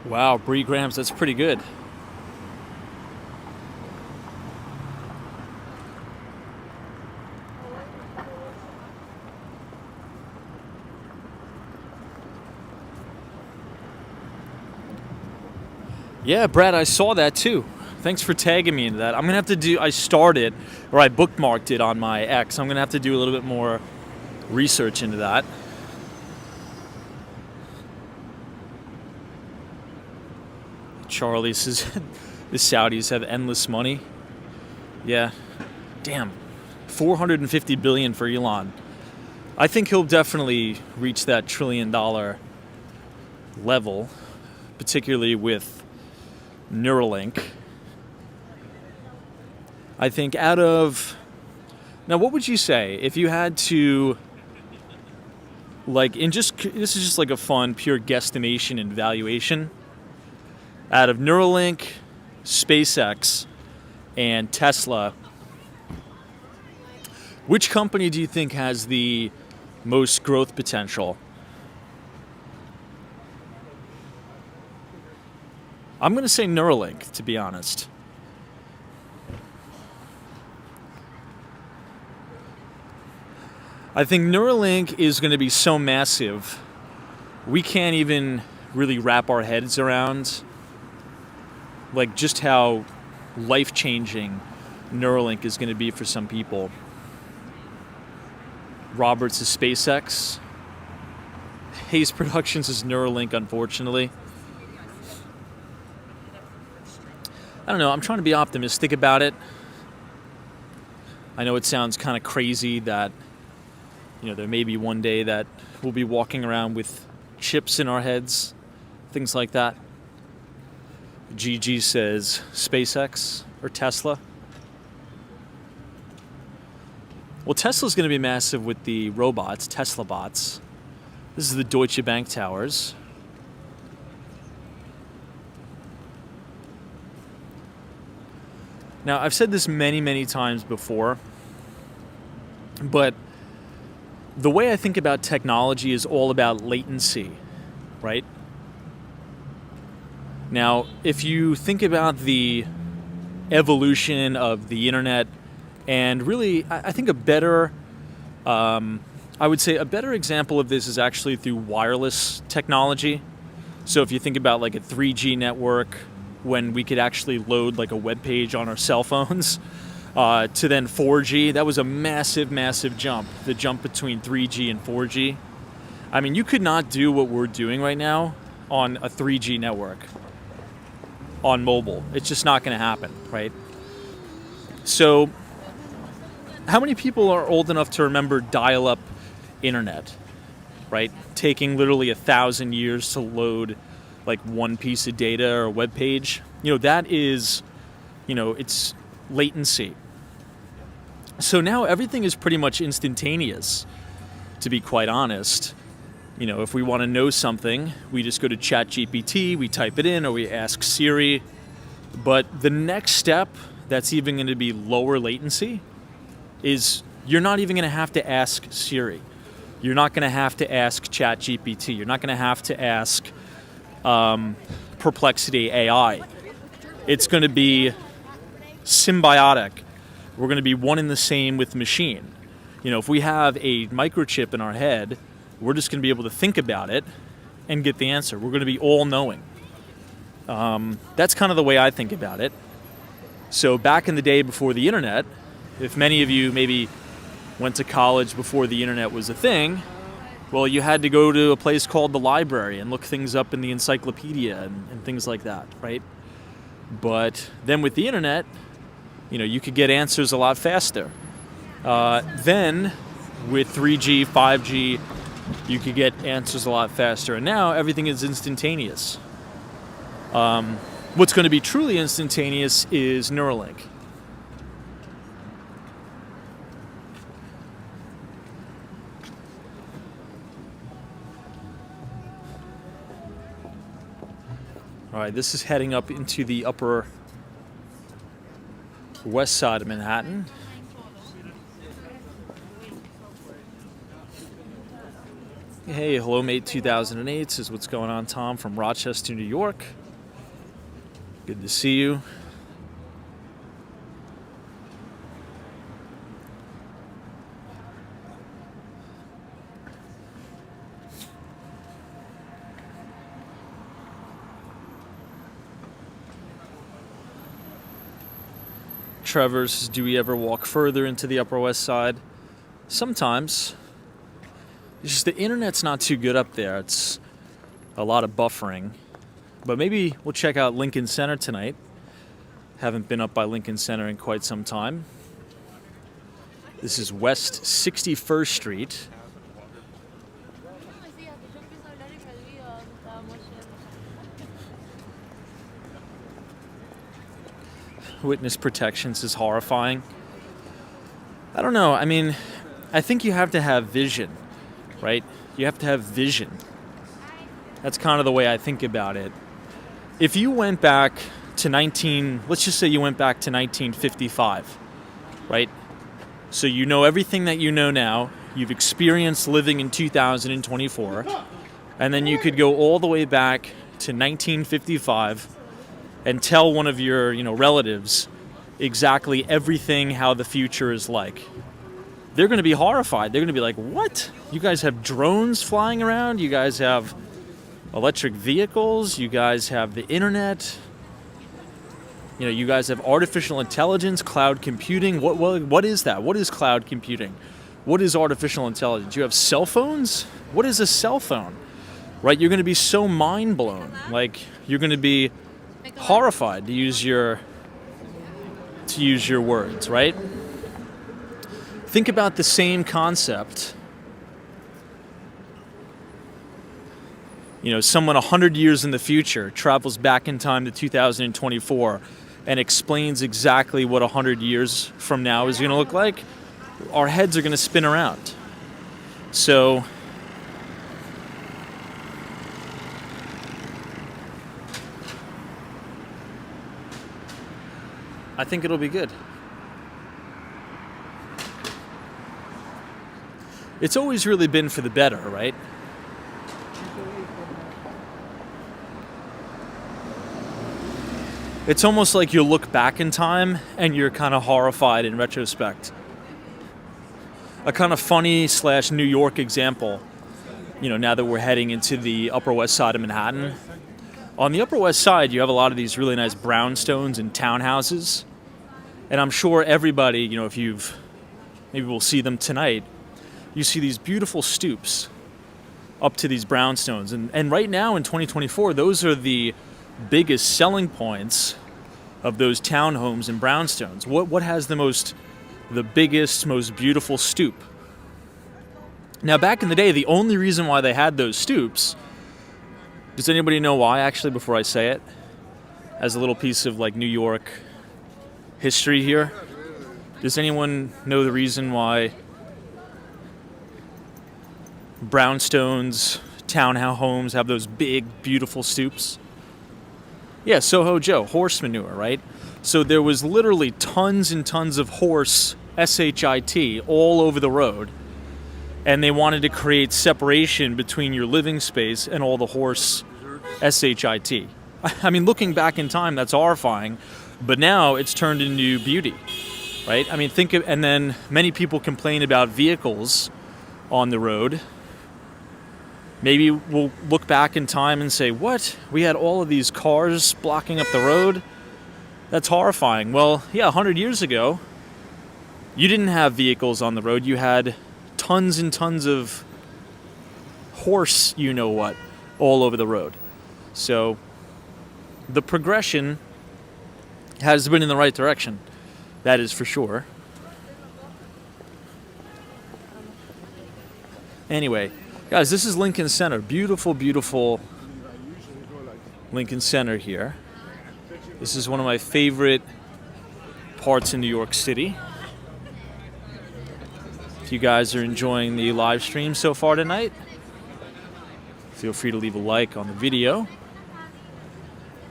A: Wow, Bree Grams, that's pretty good. Yeah, Brad, I saw that too. Thanks for tagging me into that. I'm going to have to do, I bookmarked it on my X. I'm going to have to do a little bit more research into that. Charlie says the Saudis have endless money. Yeah. Damn. 450 billion for Elon. I think he'll definitely reach that $1 trillion level, particularly with Neuralink. I think now what would you say if you had to, this is just like a fun, pure guesstimation and valuation. Out of Neuralink, SpaceX, and Tesla, which company do you think has the most growth potential? I'm going to say Neuralink, to be honest. I think Neuralink is going to be so massive, we can't even really wrap our heads around just how life-changing Neuralink is going to be for some people. Roberts is SpaceX. Hayes Productions is Neuralink, unfortunately. I don't know, I'm trying to be optimistic about it. I know it sounds kind of crazy that, there may be one day that we'll be walking around with chips in our heads, things like that. GG says SpaceX or Tesla. Well, Tesla's going to be massive with the robots, Tesla bots. This is the Deutsche Bank towers. Now, I've said this many, many times before, but the way I think about technology is all about latency, right? Now, if you think about the evolution of the internet, and really, I think a better example of this is actually through wireless technology. So if you think about a 3G network, when we could actually load a web page on our cell phones, to then 4G, that was a massive, massive jump. The jump between 3G and 4G. I mean, you could not do what we're doing right now on a 3G network on mobile. It's just not going to happen, right? So, how many people are old enough to remember dial-up internet, right? Taking literally 1,000 years to load one piece of data or a web page. That is, it's latency. So now everything is pretty much instantaneous, to be quite honest. If we want to know something, we just go to ChatGPT, we type it in, or we ask Siri, But the next step that's even going to be lower latency is you're not even going to have to ask Siri. You're not going to have to ask ChatGPT. You're not going to have to ask Perplexity AI. It's going to be symbiotic. We're going to be one and the same with machine. If we have a microchip in our head, we're just going to be able to think about it and get the answer. We're going to be all-knowing. That's kind of the way I think about it. So back in the day before the internet, if many of you maybe went to college before the internet was a thing, well, you had to go to a place called the library and look things up in the encyclopedia and things like that, right? But then with the internet, you could get answers a lot faster. Then with 3G, 5G, you could get answers a lot faster. And now everything is instantaneous. What's going to be truly instantaneous is Neuralink. All right, this is heading up into the upper west side of Manhattan. Hey, hello mate 2008 says what's going on, Tom from Rochester, New York. Good to see you. Trevor says, do we ever walk further into the Upper West Side? Sometimes. It's just the internet's not too good up there. It's a lot of buffering. But maybe we'll check out Lincoln Center tonight. Haven't been up by Lincoln Center in quite some time. This is West 61st Street. Witness protections is horrifying. I don't know. I mean, I think you have to have vision, right? You have to have vision. That's kind of the way I think about it. If you went back to let's just say you went back to 1955, right? So you know everything that you know now. You've experienced living in 2024. And then you could go all the way back to 1955 and tell one of your, relatives exactly everything how the future is like. They're going to be horrified. They're going to be like, what? You guys have drones flying around? You guys have electric vehicles? You guys have the internet? You guys have artificial intelligence, cloud computing. What is that? What is cloud computing? What is artificial intelligence? You have cell phones? What is a cell phone? Right? You're going to be so mind blown. Like, you're going to be horrified, to use your words, right? Think about the same concept. Someone 100 years in the future travels back in time to 2024 and explains exactly what 100 years from now is going to look like. Our heads are going to spin around. So I think it'll be good. It's always really been for the better, right? It's almost like you look back in time and you're kind of horrified in retrospect. A kind of funny / New York example, now that we're heading into the Upper West Side of Manhattan. On the Upper West Side, you have a lot of these really nice brownstones and townhouses. And I'm sure everybody, if maybe we'll see them tonight, you see these beautiful stoops up to these brownstones. And right now in 2024, those are the biggest selling points of those townhomes and brownstones. What has the biggest, most beautiful stoop? Now, back in the day, the only reason why they had those stoops, does anybody know why, actually, before I say it? As a little piece of, New York history here. Does anyone know the reason why brownstones, townhouse homes have those big, beautiful stoops? Yeah, Soho Joe, horse manure, right? So there was literally tons and tons of horse, S-H-I-T, all over the road. And they wanted to create separation between your living space and all the horse, S-H-I-T. I mean, looking back in time, that's horrifying. But now it's turned into beauty, right? I mean, and then many people complain about vehicles on the road. Maybe we'll look back in time and say, what? We had all of these cars blocking up the road? That's horrifying. Well, yeah, 100 years ago, you didn't have vehicles on the road. You had tons and tons of horse, you-know-what, all over the road. So the progression has been in the right direction. That is for sure. Anyway, guys, this is Lincoln Center. Beautiful, beautiful Lincoln Center here. This is one of my favorite parts in New York City. If you guys are enjoying the live stream so far tonight, feel free to leave a like on the video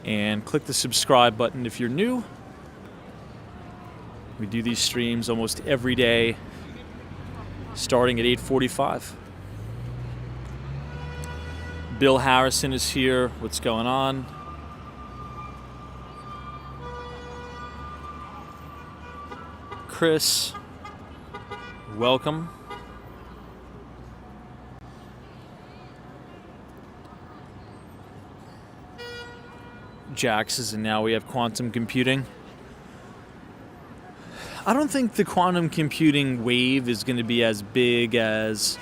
A: and click the subscribe button if you're new. We do these streams almost every day, starting at 8:45. Bill Harrison is here. What's going on? Chris, welcome. Jax says, and now we have quantum computing. I don't think the quantum computing wave is going to be as big as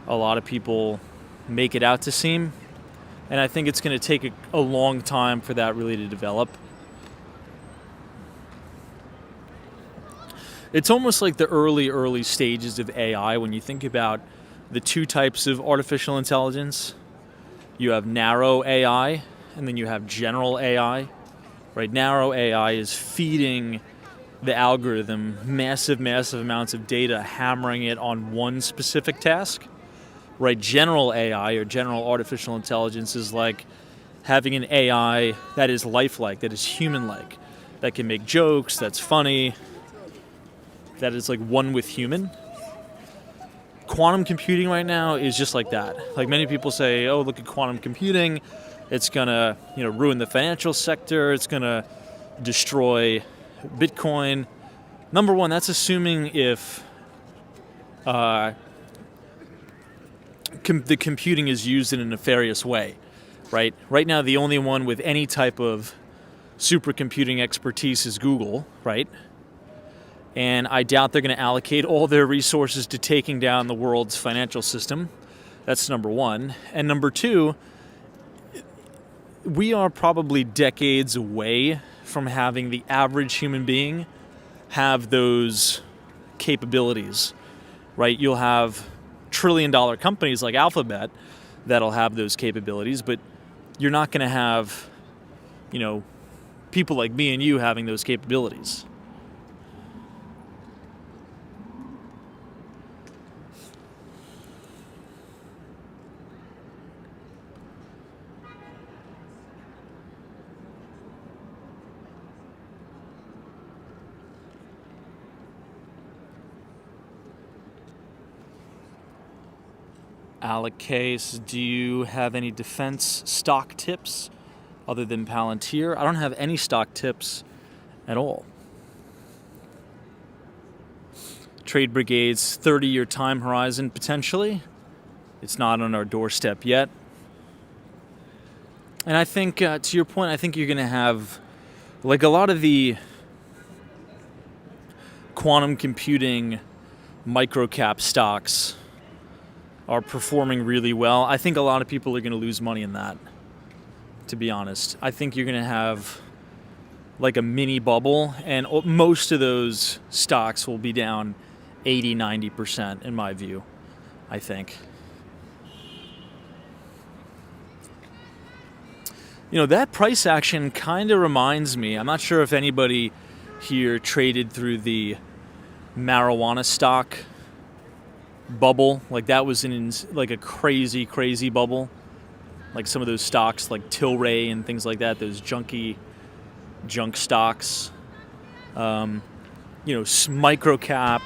A: a lot of people make it out to seem. And I think it's going to take a long time for that really to develop. It's almost like the early stages of AI when you think about the two types of artificial intelligence. You have narrow AI, and then you have general AI. Right? Narrow AI is feeding the algorithm massive amounts of data, hammering it on one specific task. Right? General AI, or general artificial intelligence, is like having an AI that is lifelike, that is human-like, that can make jokes, that's funny, that is like one with human. Quantum computing right now is just like that. Like many people say, oh, look at quantum computing. It's gonna, ruin the financial sector. It's gonna destroy Bitcoin. Number one, that's assuming if the computing is used in a nefarious way, right? Right now, the only one with any type of supercomputing expertise is Google, right? And I doubt they're going to allocate all their resources to taking down the world's financial system. That's number one. And number two, we are probably decades away from having the average human being have those capabilities, right? You'll have trillion-dollar companies like Alphabet that'll have those capabilities, but you're not going to have, people like me and you having those capabilities. Alec Case, do you have any defense stock tips other than Palantir? I don't have any stock tips at all. Trade Brigade's 30-year time horizon, potentially. It's not on our doorstep yet. And I think, to your point, I think you're going to have, like a lot of the quantum computing microcap stocks are performing really well. I think a lot of people are going to lose money in that, to be honest. I think you're going to have like a mini bubble, and most of those stocks will be down 80-90% in my view, I think. That price action kind of reminds me, I'm not sure if anybody here traded through the marijuana stock bubble. Like that was like a crazy bubble. like some of those stocks like Tilray and things like that, those junk stocks, micro cap,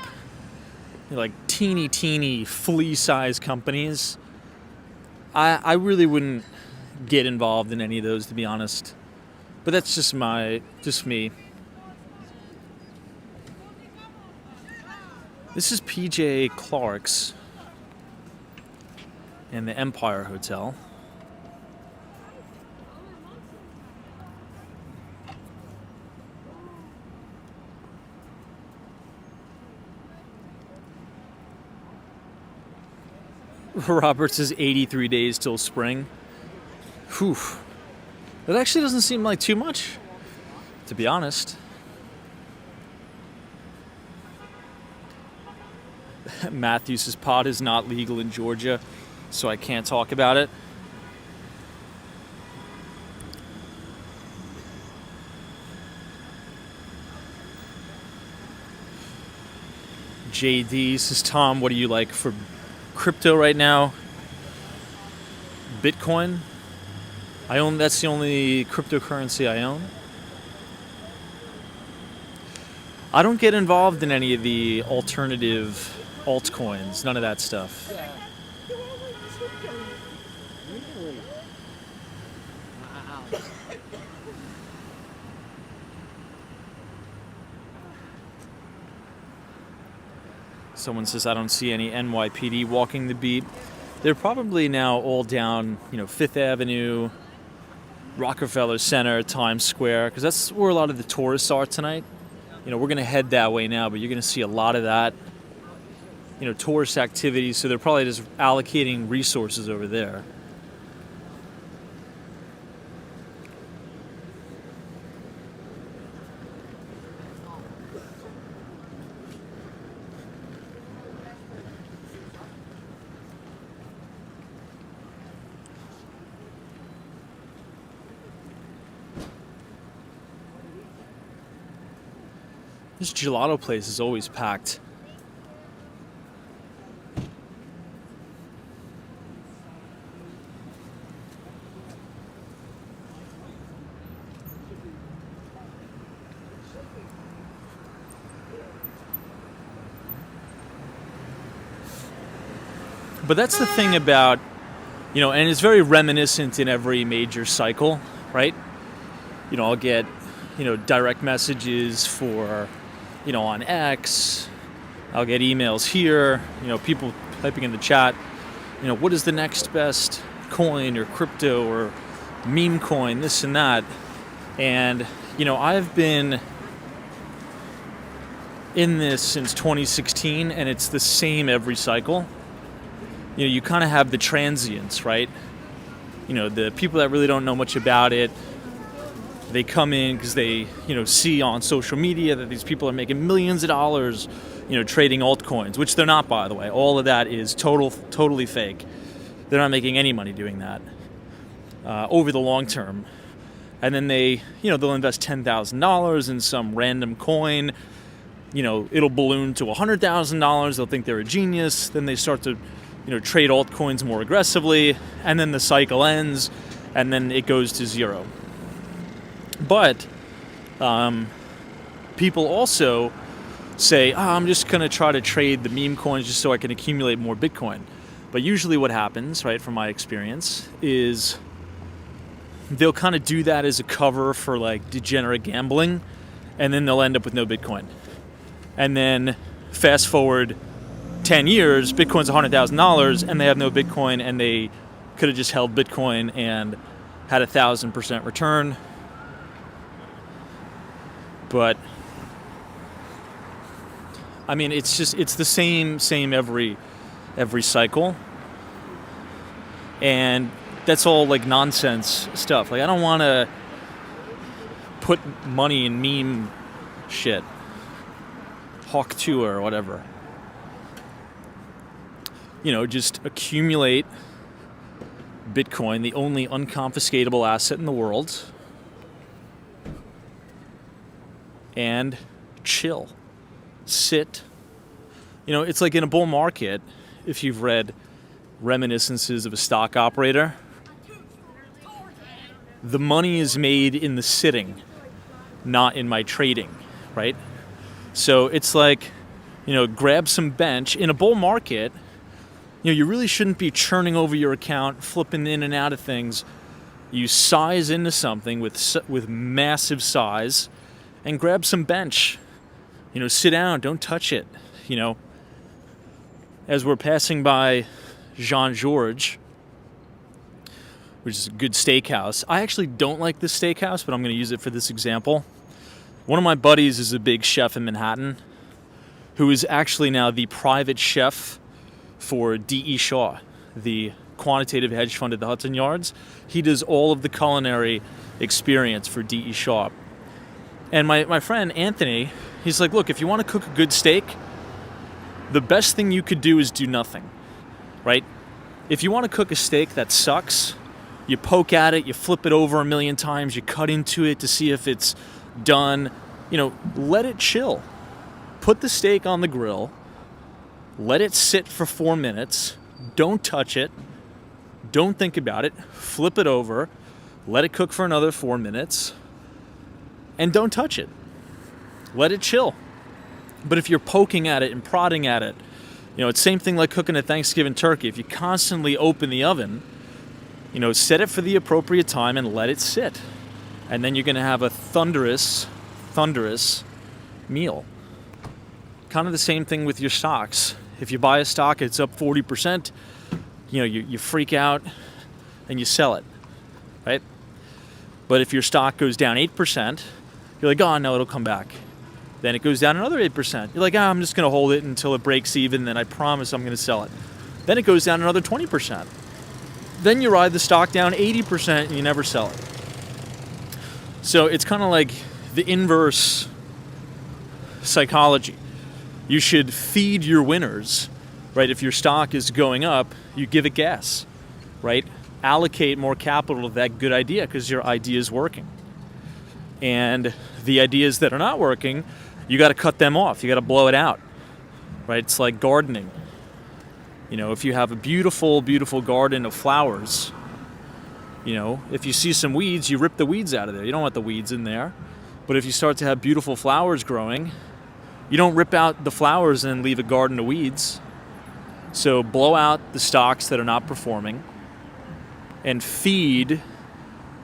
A: like teeny flea-sized companies. I really wouldn't get involved in any of those, to be honest. But that's just me. This is PJ Clark's and the Empire Hotel. Robert says 83 days till spring. Whew. That actually doesn't seem like too much, to be honest. Matthews' pot is not legal in Georgia, so I can't talk about it. JD says, Tom, what do you like for crypto right now? Bitcoin. That's the only cryptocurrency I own. I don't get involved in any of the alternative altcoins, none of that stuff. Someone says, I don't see any NYPD walking the beat. They're probably now all down, Fifth Avenue, Rockefeller Center, Times Square, because that's where a lot of the tourists are tonight. We're going to head that way now, but you're going to see a lot of that, tourist activities, so they're probably just allocating resources over there. This gelato place is always packed. But that's the thing about, and it's very reminiscent in every major cycle, right? I'll get, direct messages for, on X. I'll get emails here, people typing in the chat, what is the next best coin or crypto or meme coin, this and that. And, I've been in this since 2016, and it's the same every cycle. You kind of have the transients, right? The people that really don't know much about it, they come in because they, see on social media that these people are making millions of dollars, trading altcoins, which they're not, by the way. All of that is totally fake. They're not making any money doing that over the long term. And then they'll invest $10,000 in some random coin. It'll balloon to $100,000. They'll think they're a genius. Then they start to, trade altcoins more aggressively. And then the cycle ends, and then it goes to zero. But people also say, I'm just going to try to trade the meme coins just so I can accumulate more Bitcoin. But usually what happens, right, from my experience, is they'll kind of do that as a cover for like degenerate gambling, and then they'll end up with no Bitcoin. And then fast forward 10 years, Bitcoin's $100,000, and they have no Bitcoin, and they could have just held Bitcoin and had 1,000% return. But I mean, it's the same every cycle, and that's all like nonsense stuff. Like, I don't want to put money in meme shit, Hawk Tour or whatever. Just accumulate Bitcoin, the only unconfiscatable asset in the world, and chill, sit. It's like in a bull market, if you've read Reminiscences of a Stock Operator, the money is made in the sitting, not in my trading, right? So it's like, grab some bench. In a bull market, you really shouldn't be churning over your account, flipping in and out of things. You size into something with massive size and grab some bench. Sit down, don't touch it. As we're passing by Jean-Georges, which is a good steakhouse. I actually don't like this steakhouse, but I'm going to use it for this example. One of my buddies is a big chef in Manhattan who is actually now the private chef for D.E. Shaw, the quantitative hedge fund at the Hudson Yards. He does all of the culinary experience for D.E. Shaw. And my friend Anthony, he's like, look, if you want to cook a good steak, the best thing you could do is do nothing, right? If you want to cook a steak that sucks, you poke at it, you flip it over a million times, you cut into it to see if it's done. Let it chill. Put the steak on the grill, let it sit for 4 minutes, don't touch it, don't think about it, flip it over, let it cook for another 4 minutes, and don't touch it. Let it chill. But if you're poking at it and prodding at it, it's the same thing like cooking a Thanksgiving turkey. If you constantly open the oven, set it for the appropriate time and let it sit. And then you're going to have a thunderous meal. Kind of the same thing with your stocks. If you buy a stock, it's up 40%, you freak out and you sell it, right? But if your stock goes down 8%, you're like, oh, no, it'll come back. Then it goes down another 8%. You're like, I'm just going to hold it until it breaks even, then I promise I'm going to sell it. Then it goes down another 20%. Then you ride the stock down 80% and you never sell it. So it's kind of like the inverse psychology. You should feed your winners, right? If your stock is going up, you give it gas, right? Allocate more capital to that good idea because your idea is working. And the ideas that are not working, you got to cut them off. You got to blow it out, right? It's like gardening. If you have a beautiful, beautiful garden of flowers, if you see some weeds, you rip the weeds out of there. You don't want the weeds in there. But if you start to have beautiful flowers growing, you don't rip out the flowers and leave a garden of weeds. So blow out the stocks that are not performing and feed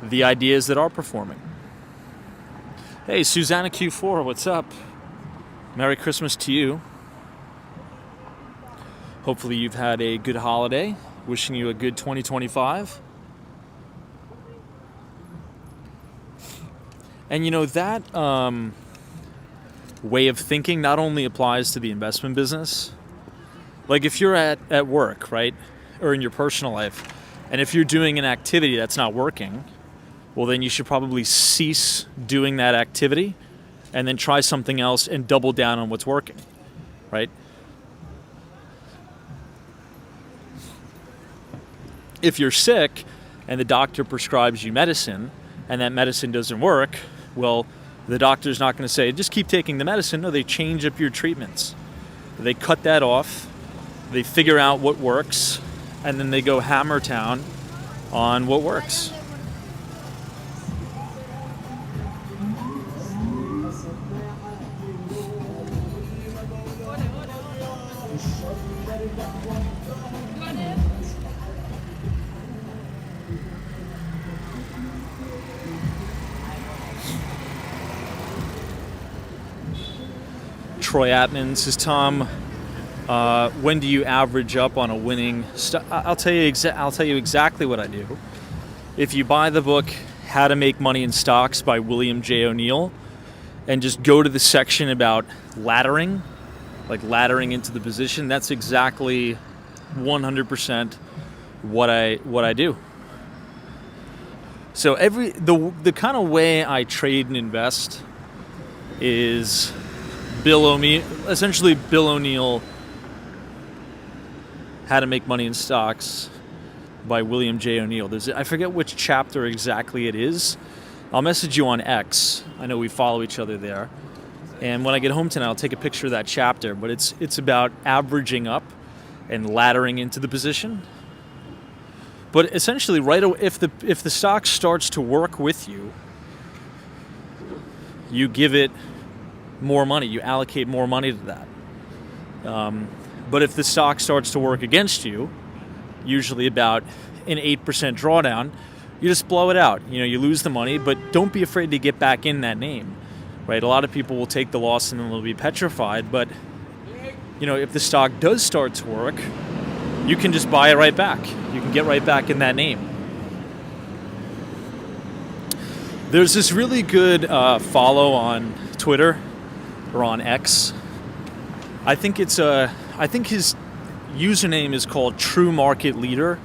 A: the ideas that are performing. Hey, Susanna Q4, what's up? Merry Christmas to you. Hopefully you've had a good holiday. Wishing you a good 2025. And that way of thinking not only applies to the investment business. Like if you're at work, right? Or in your personal life, and if you're doing an activity that's not working, well then you should probably cease doing that activity and then try something else and double down on what's working, right? If you're sick and the doctor prescribes you medicine and that medicine doesn't work, well, the doctor's not going to say, just keep taking the medicine. No, they change up your treatments. They cut that off, they figure out what works, and then they go hammer town on what works. Troy Atman says, Tom, when do you average up on a winning I'll tell you exactly what I do. If you buy the book How to Make Money in Stocks by William J. O'Neill and just go to the section about laddering, like laddering into the position, that's exactly 100% what I do. So the kind of way I trade and invest is Bill O'Neill, How to Make Money in Stocks by William J. O'Neill. I forget which chapter exactly it is. I'll message you on X. I know we follow each other there. And when I get home tonight, I'll take a picture of that chapter. But it's about averaging up and laddering into the position. But essentially, right away, if the stock starts to work with you, you give it more money. You allocate more money to that. But if the stock starts to work against you, usually about an 8% drawdown, you just blow it out. You lose the money, but don't be afraid to get back in that name, right? A lot of people will take the loss and then they'll be petrified, but if the stock does start to work, you can just buy it right back. You can get right back in that name. There's this really good follow on Twitter or on X. I think his username is called True Market Leader.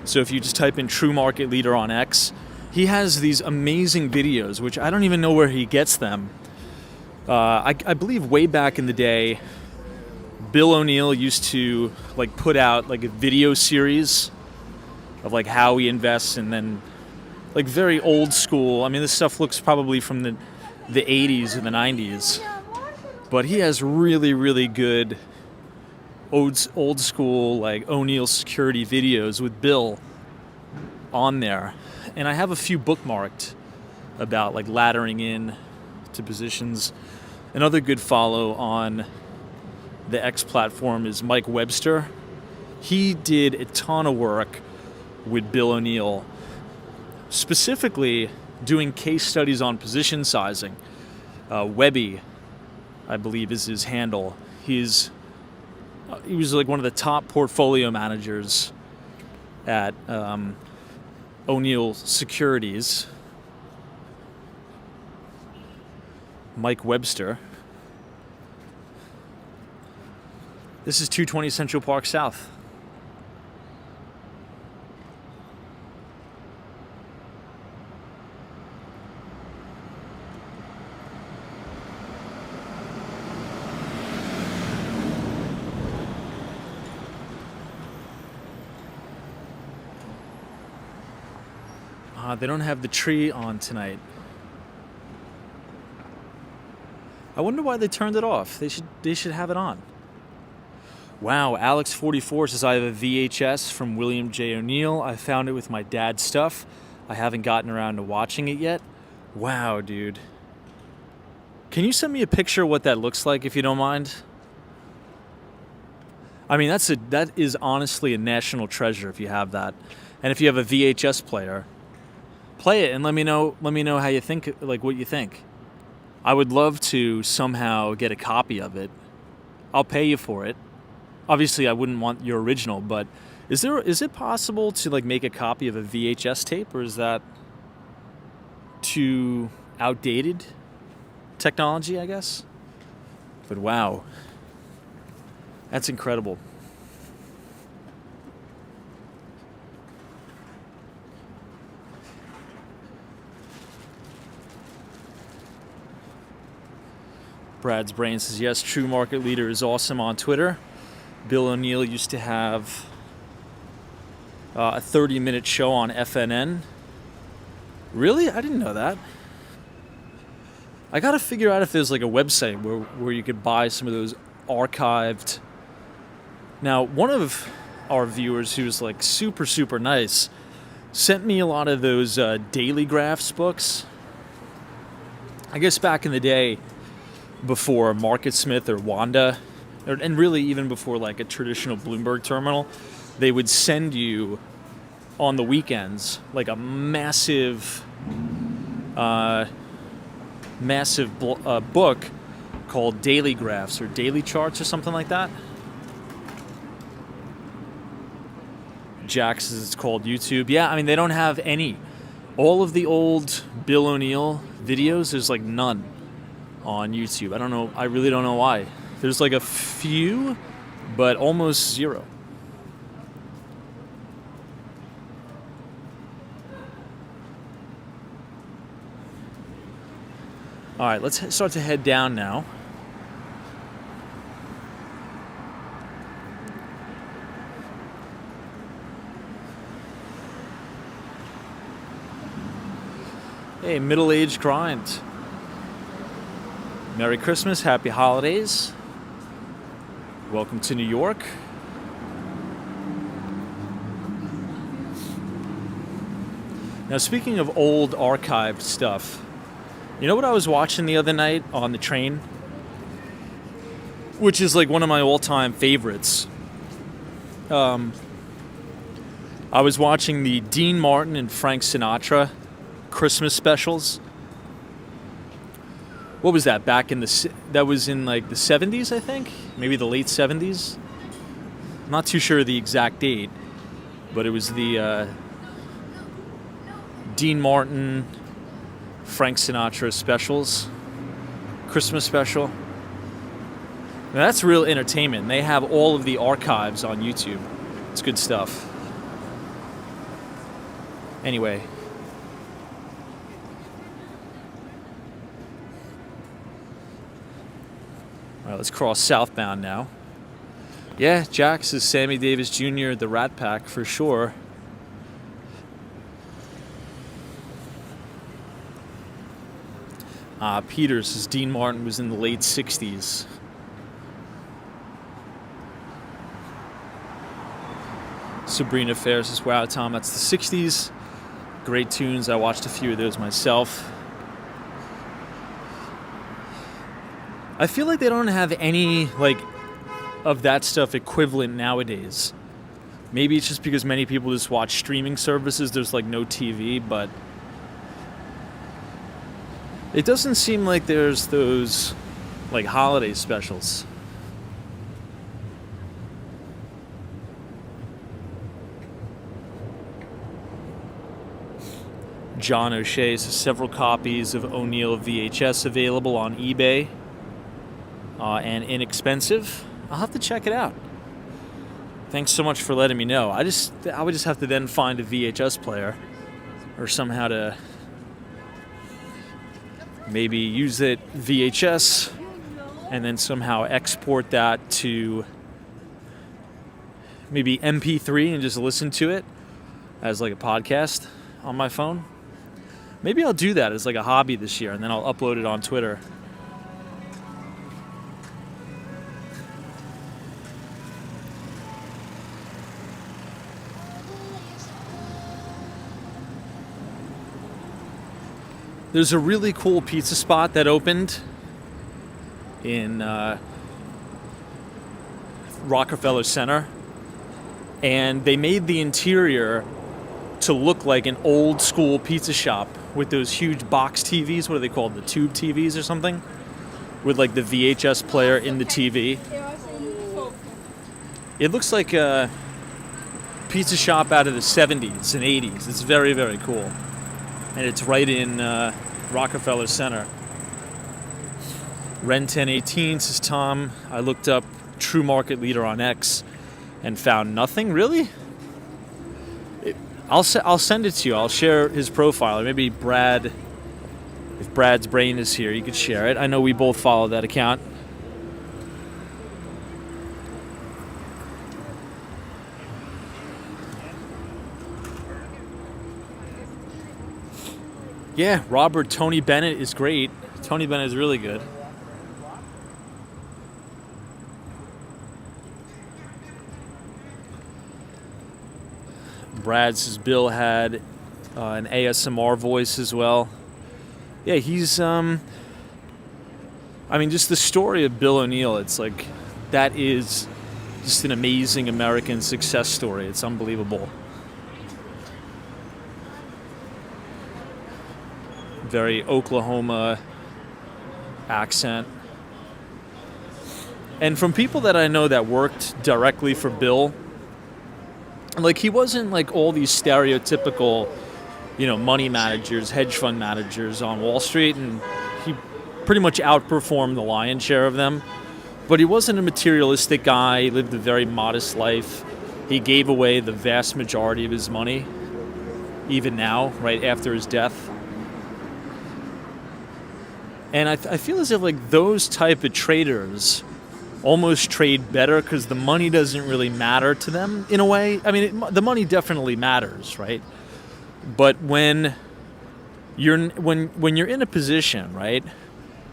A: So if you just type in True Market Leader on X, he has these amazing videos, which I don't even know where he gets them. I believe way back in the day, Bill O'Neill used to put out a video series of how he invests, and then very old school. I mean, this stuff looks probably from the 80s or the 90s, but he has really, really good old school O'Neill security videos with Bill on there. And I have a few bookmarked about laddering in to positions. Another good follow on the X platform is Mike Webster. He did a ton of work with Bill O'Neill, specifically doing case studies on position sizing. Webby, I believe, is his handle. He was one of the top portfolio managers at O'Neill Securities. Mike Webster. This is 220 Central Park South. They don't have the tree on tonight. I wonder why they turned it off. They should have it on. Wow, Alex44 says, I have a VHS from William J. O'Neill. I found it with my dad's stuff. I haven't gotten around to watching it yet. Wow, dude. Can you send me a picture of what that looks like, if you don't mind? I mean, that is honestly a national treasure if you have that. And if you have a VHS player, play it and let me know how you think, what you think. I would love to somehow get a copy of it. I'll pay you for it. Obviously, I wouldn't want your original, but is it possible to make a copy of a VHS tape, or is that too outdated technology, I guess? But wow, that's incredible. Brad's Brain says, yes, True Market Leader is awesome on Twitter. Bill O'Neill used to have a 30-minute show on FNN. Really? I didn't know that. I got to figure out if there's a website where you could buy some of those archived. Now, one of our viewers who's super, super nice sent me a lot of those Daily Graphs books. I guess back in the day, before MarketSmith or Wanda, and really even before a traditional Bloomberg terminal, they would send you on the weekends a massive book called Daily Graphs or Daily Charts or something like that. Jack says it's called YouTube. Yeah, I mean, they don't have any. All of the old Bill O'Neill videos, there's none on YouTube. I don't know. I really don't know why. There's a few, but almost zero. All right, let's start to head down now. Hey, middle-aged grind. Merry Christmas, happy holidays. Welcome to New York. Now, speaking of old archived stuff, you know what I was watching the other night on the train? Which is like one of my all-time favorites. I was watching the Dean Martin and Frank Sinatra Christmas specials. What was that? That was in like the 70s, I think? Maybe the late 70s? I'm not too sure the exact date, but it was the Dean Martin, Frank Sinatra specials, Christmas special. Now that's real entertainment. They have all of the archives on YouTube. It's good stuff. Anyway. All right, let's cross southbound now. Yeah, Jax is Sammy Davis Jr., the Rat Pack for sure. Peters is Dean Martin was in the late 60s. Sabrina Fair says, wow, Tom, that's the 60s. Great tunes. I watched a few of those myself. I feel like they don't have any, like, of that stuff equivalent nowadays. Maybe it's just because many people just watch streaming services. There's, like, no TV, but it doesn't seem like there's those, like, holiday specials. John O'Shea says several copies of O'Neill VHS available on eBay and inexpensive. I'll have to check it out. Thanks so much for letting me know. I would just have to then find a VHS player or somehow to maybe use it VHS and then somehow export that to maybe MP3 and just listen to it as like a podcast on my phone. Maybe I'll do that as like a hobby this year and then I'll upload it on Twitter. There's a really cool pizza spot that opened in Rockefeller Center, and they made the interior to look like an old school pizza shop with those huge box TVs. What are they called? The tube TVs or something? With like the VHS player in the TV. It looks like a pizza shop out of the 70s and 80s. It's very, very cool. And it's right in Rockefeller Center. Ren 1018 says, Tom, I looked up True Market Leader on X and found nothing. Really? I'll send it to you. I'll share his profile. Or maybe Brad, if Brad's brain is here, you could share it. I know we both follow that account. Yeah, Robert, Tony Bennett is great. Tony Bennett is really good. Brad says Bill had an ASMR voice as well. Yeah, he's, I mean, just the story of Bill O'Neill, it's like, that is just an amazing American success story. It's unbelievable. Very Oklahoma accent. And from people that I know that worked directly for Bill, like he wasn't like all these stereotypical, you know, money managers, hedge fund managers on Wall Street, and he pretty much outperformed the lion's share of them. But he wasn't a materialistic guy. He lived a very modest life. He gave away the vast majority of his money, even now, right after his death. And I feel as if like those type of traders almost trade better because the money doesn't really matter to them in a way. I mean, the money definitely matters, right? But when you're in a position, right,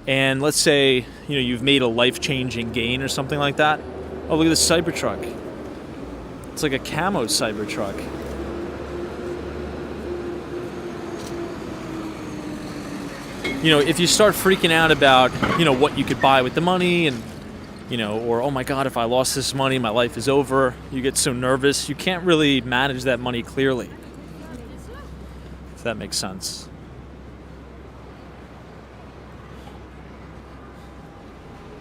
A: and let's say you know you've made a life-changing gain or something like that. Oh, look at this Cybertruck. It's like a camo Cybertruck. if you start freaking out about, what you could buy with the money and, or, oh my God, if I lost this money, my life is over. You get so nervous. You can't really manage that money clearly. If that makes sense.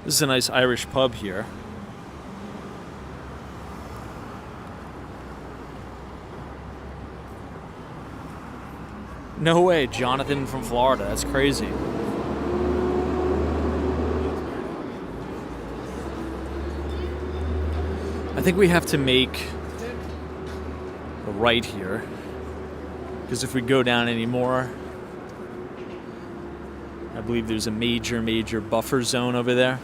A: This is a nice Irish pub here. No way, Jonathan from Florida. That's crazy. I think we have to make a right here. Because if we go down anymore, I believe there's a major buffer zone over there.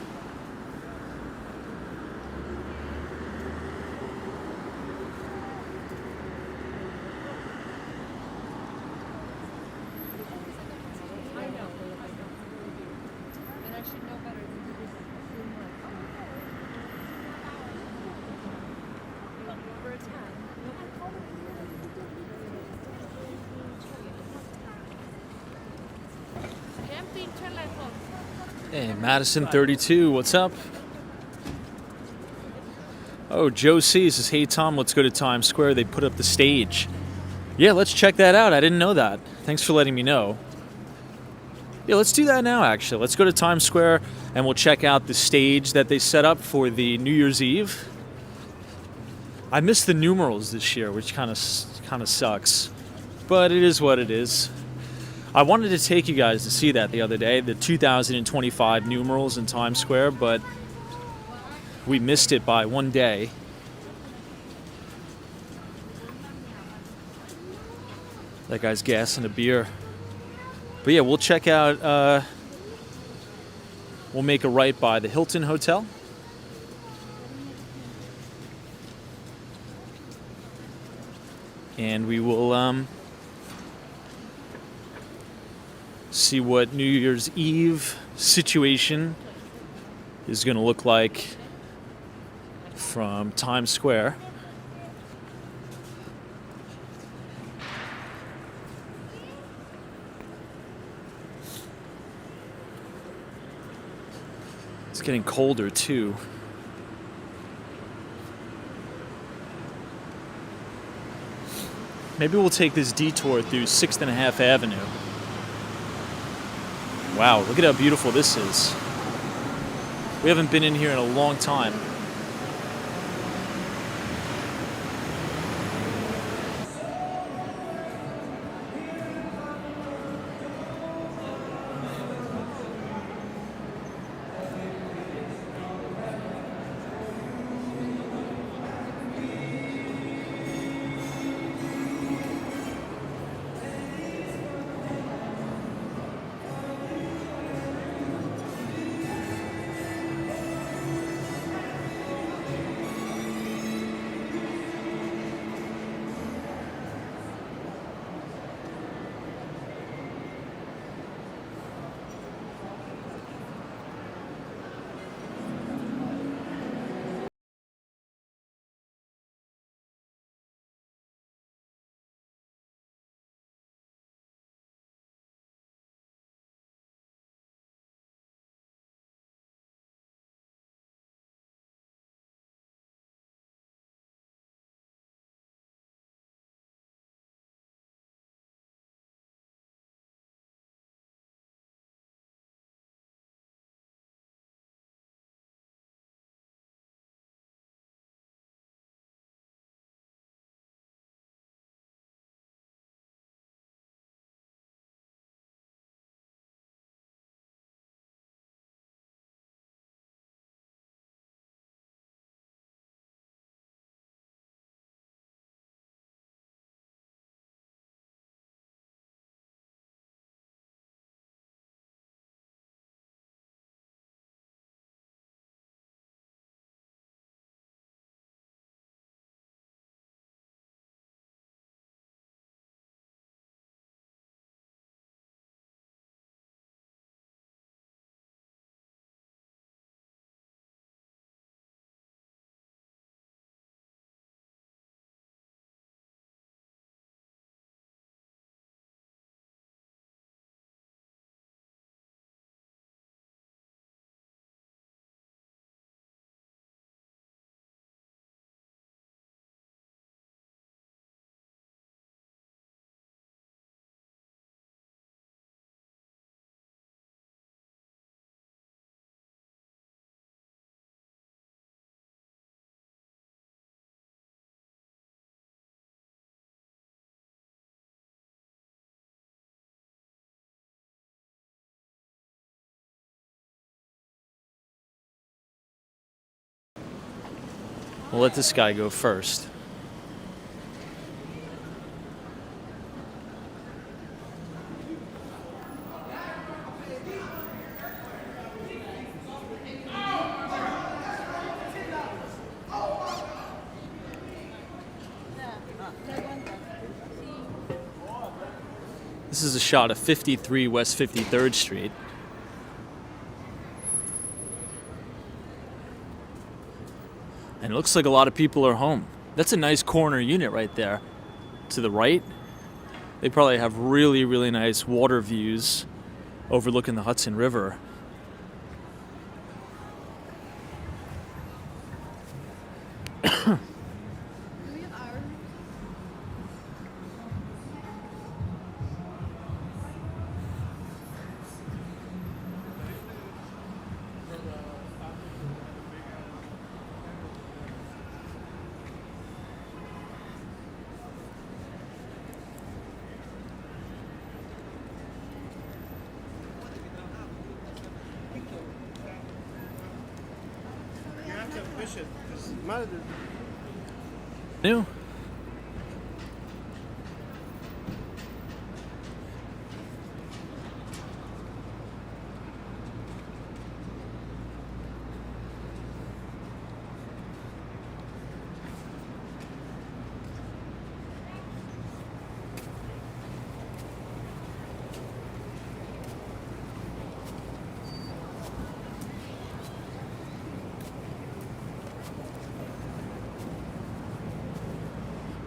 A: Hey, Madison 32, what's up? Oh, Joe C says, hey Tom, let's go to Times Square. They put up the stage. Yeah, let's check that out. I didn't know that. Thanks for letting me know. Yeah, let's do that now, actually. Let's go to Times Square and we'll check out the stage that they set up for the New Year's Eve. I missed the numerals this year, which kind of sucks. But it is what it is. I wanted to take you guys to see that the other day, the 2025 numerals in Times Square, but we missed it by one day. That guy's gassing a beer. But yeah, we'll check out, we'll make a right by the Hilton Hotel. And we will see what New Year's Eve situation is going to look like from Times Square. It's getting colder too. Maybe we'll take this detour through 6th and a Half Avenue. Wow, look at how beautiful this is. We haven't been in here in a long time. We'll let this guy go first. This is a shot of 53 West 53rd Street. And it looks like a lot of people are home. That's a nice corner unit right there. To the right, they probably have really, really nice water views overlooking the Hudson River. New.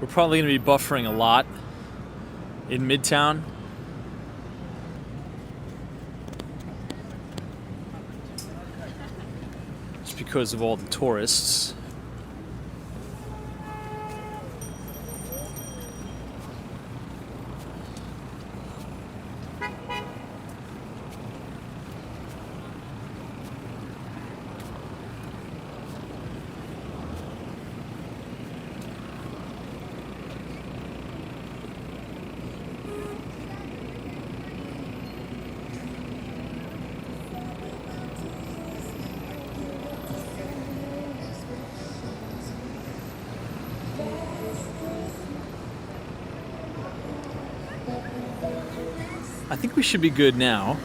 A: We're probably going to be buffering a lot in Midtown. Just because of all the tourists. I think we should be good now.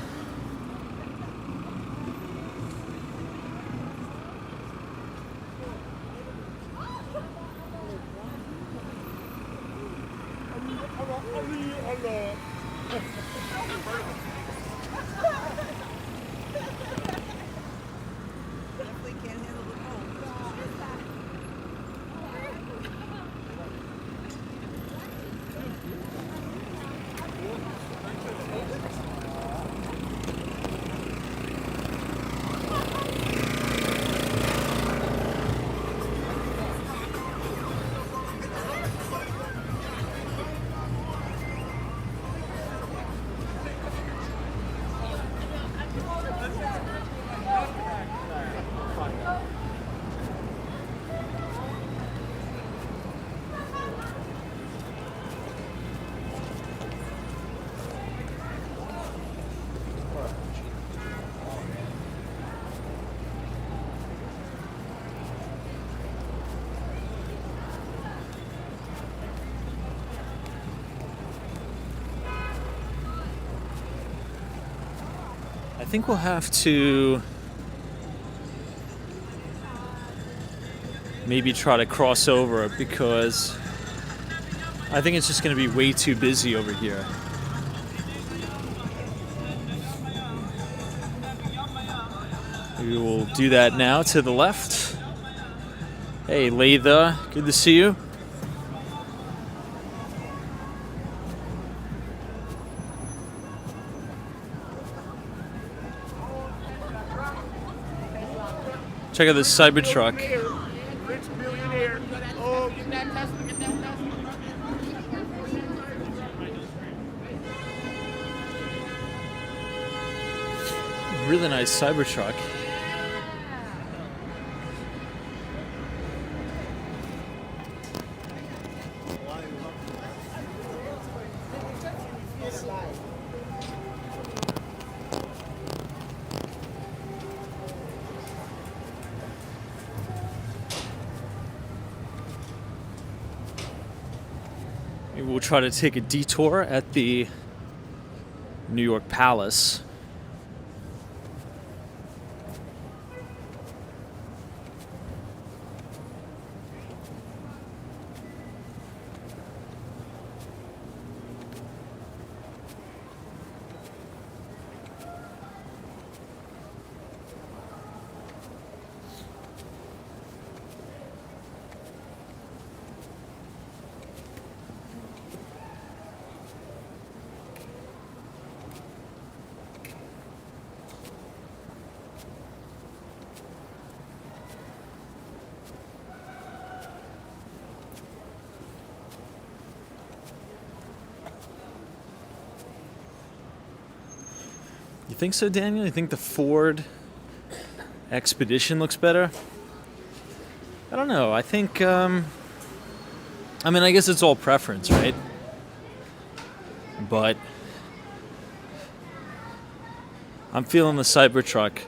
A: I think we'll have to maybe try to cross over because I think it's just going to be way too busy over here. We will do that now to the left. Hey, Latha, good to see you. Check out this Cybertruck.
B: Rich millionaire. Oh, get that Tesla, get that Tesla.
A: Really nice Cybertruck. we'll try to take a detour at the New York Palace. You think so, Daniel? You think the Ford Expedition looks better? I don't know. I think, I guess it's all preference, right? But I'm feeling the Cybertruck.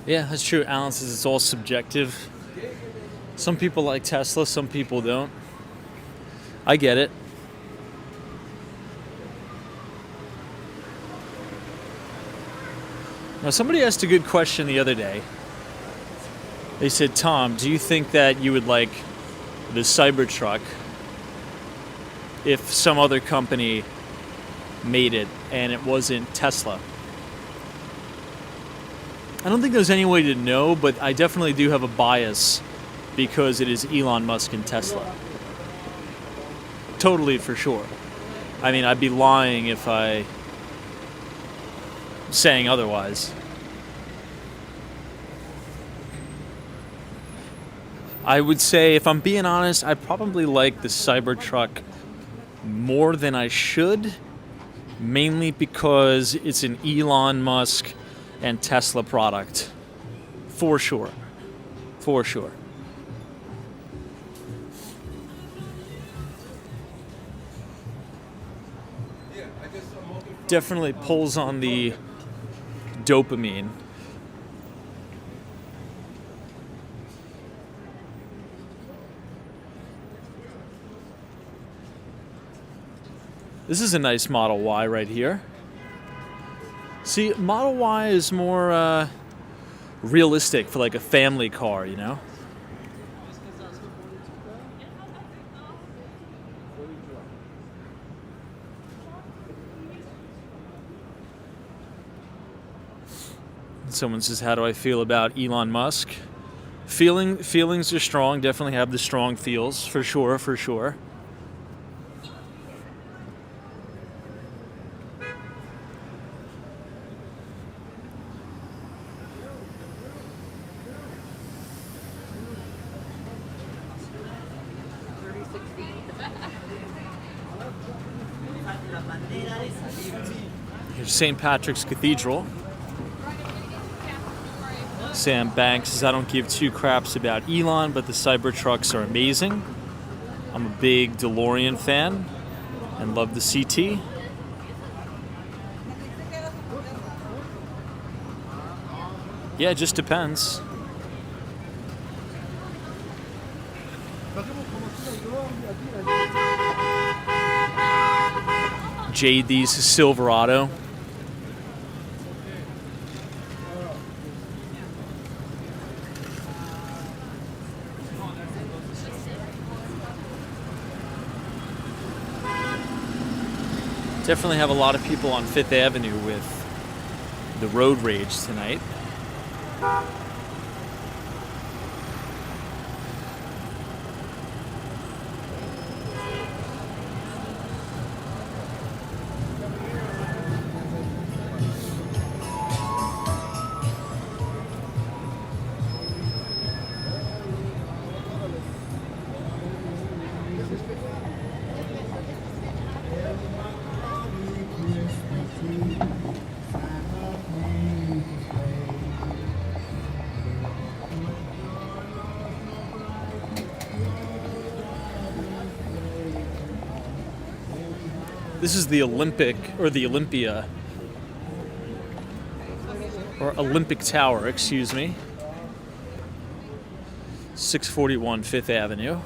A: Yeah, that's true. Alan says it's all subjective. Some people like Tesla, some people don't. I get it. Now, somebody asked a good question the other day. They said, Tom, do you think that you would like the Cybertruck if some other company made it and it wasn't Tesla? I don't think there's any way to know, but I definitely do have a bias because it is Elon Musk and Tesla. Totally, for sure. I mean, I'd be lying if I saying otherwise. I would say, if I'm being honest, I probably like the Cybertruck more than I should, mainly because it's an Elon Musk and Tesla product. For sure. For sure. Definitely pulls on the dopamine. This is a nice Model Y right here. See, Model Y is more realistic for like a family car, you know? Someone says, how do I feel about Elon Musk? Feelings are strong, definitely have the strong feels, for sure, for sure. Here's St. Patrick's Cathedral. Sam Banks says, I don't give two craps about Elon, but the Cybertrucks are amazing. I'm a big DeLorean fan and love the CT. Yeah, it just depends. JD's Silverado. Definitely have a lot of people on Fifth Avenue with the road rage tonight. This is the Olympic, or the Olympia, or Olympic Tower, excuse me. 641 Fifth Avenue.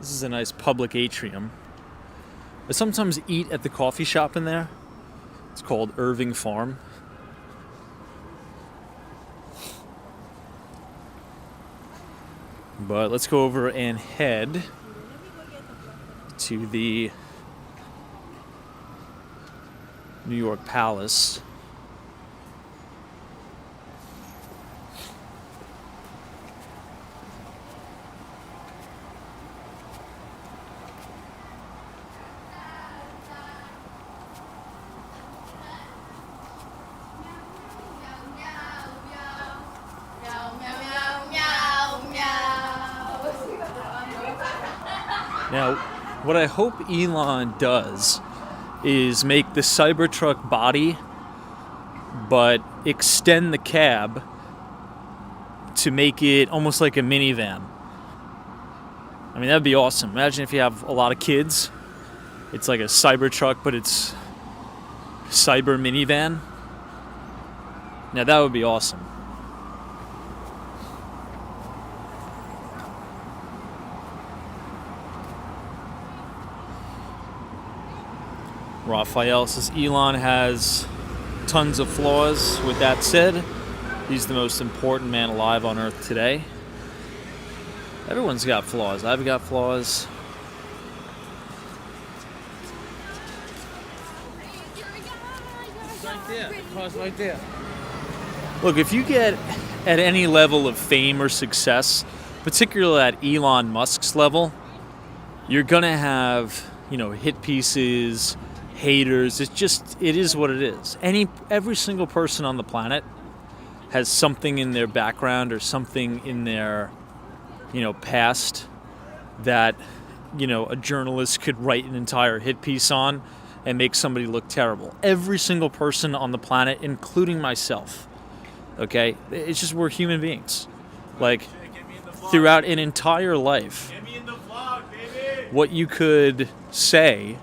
A: This is a nice public atrium. I sometimes eat at the coffee shop in there. It's called Irving Farm. But let's go over and head to the New York Palace. Now, what I hope Elon does is make the Cybertruck body, but extend the cab to make it almost like a minivan. I mean, that'd be awesome. Imagine if you have a lot of kids. It's like a Cybertruck, but it's cyber minivan. Now, that would be awesome. Raphael says Elon has tons of flaws. With that said, he's the most important man alive on Earth today. Everyone's got flaws. I've got flaws.
B: Right there. The car's right there.
A: Look, if you get at any level of fame or success, particularly at Elon Musk's level, you're gonna have, hit pieces, haters. It is what it is. Every single person on the planet has something in their background or something in their, past that, a journalist could write an entire hit piece on and make somebody look terrible. Every single person on the planet, including myself. Okay? It's just we're human beings. Like, throughout an entire life, what you could say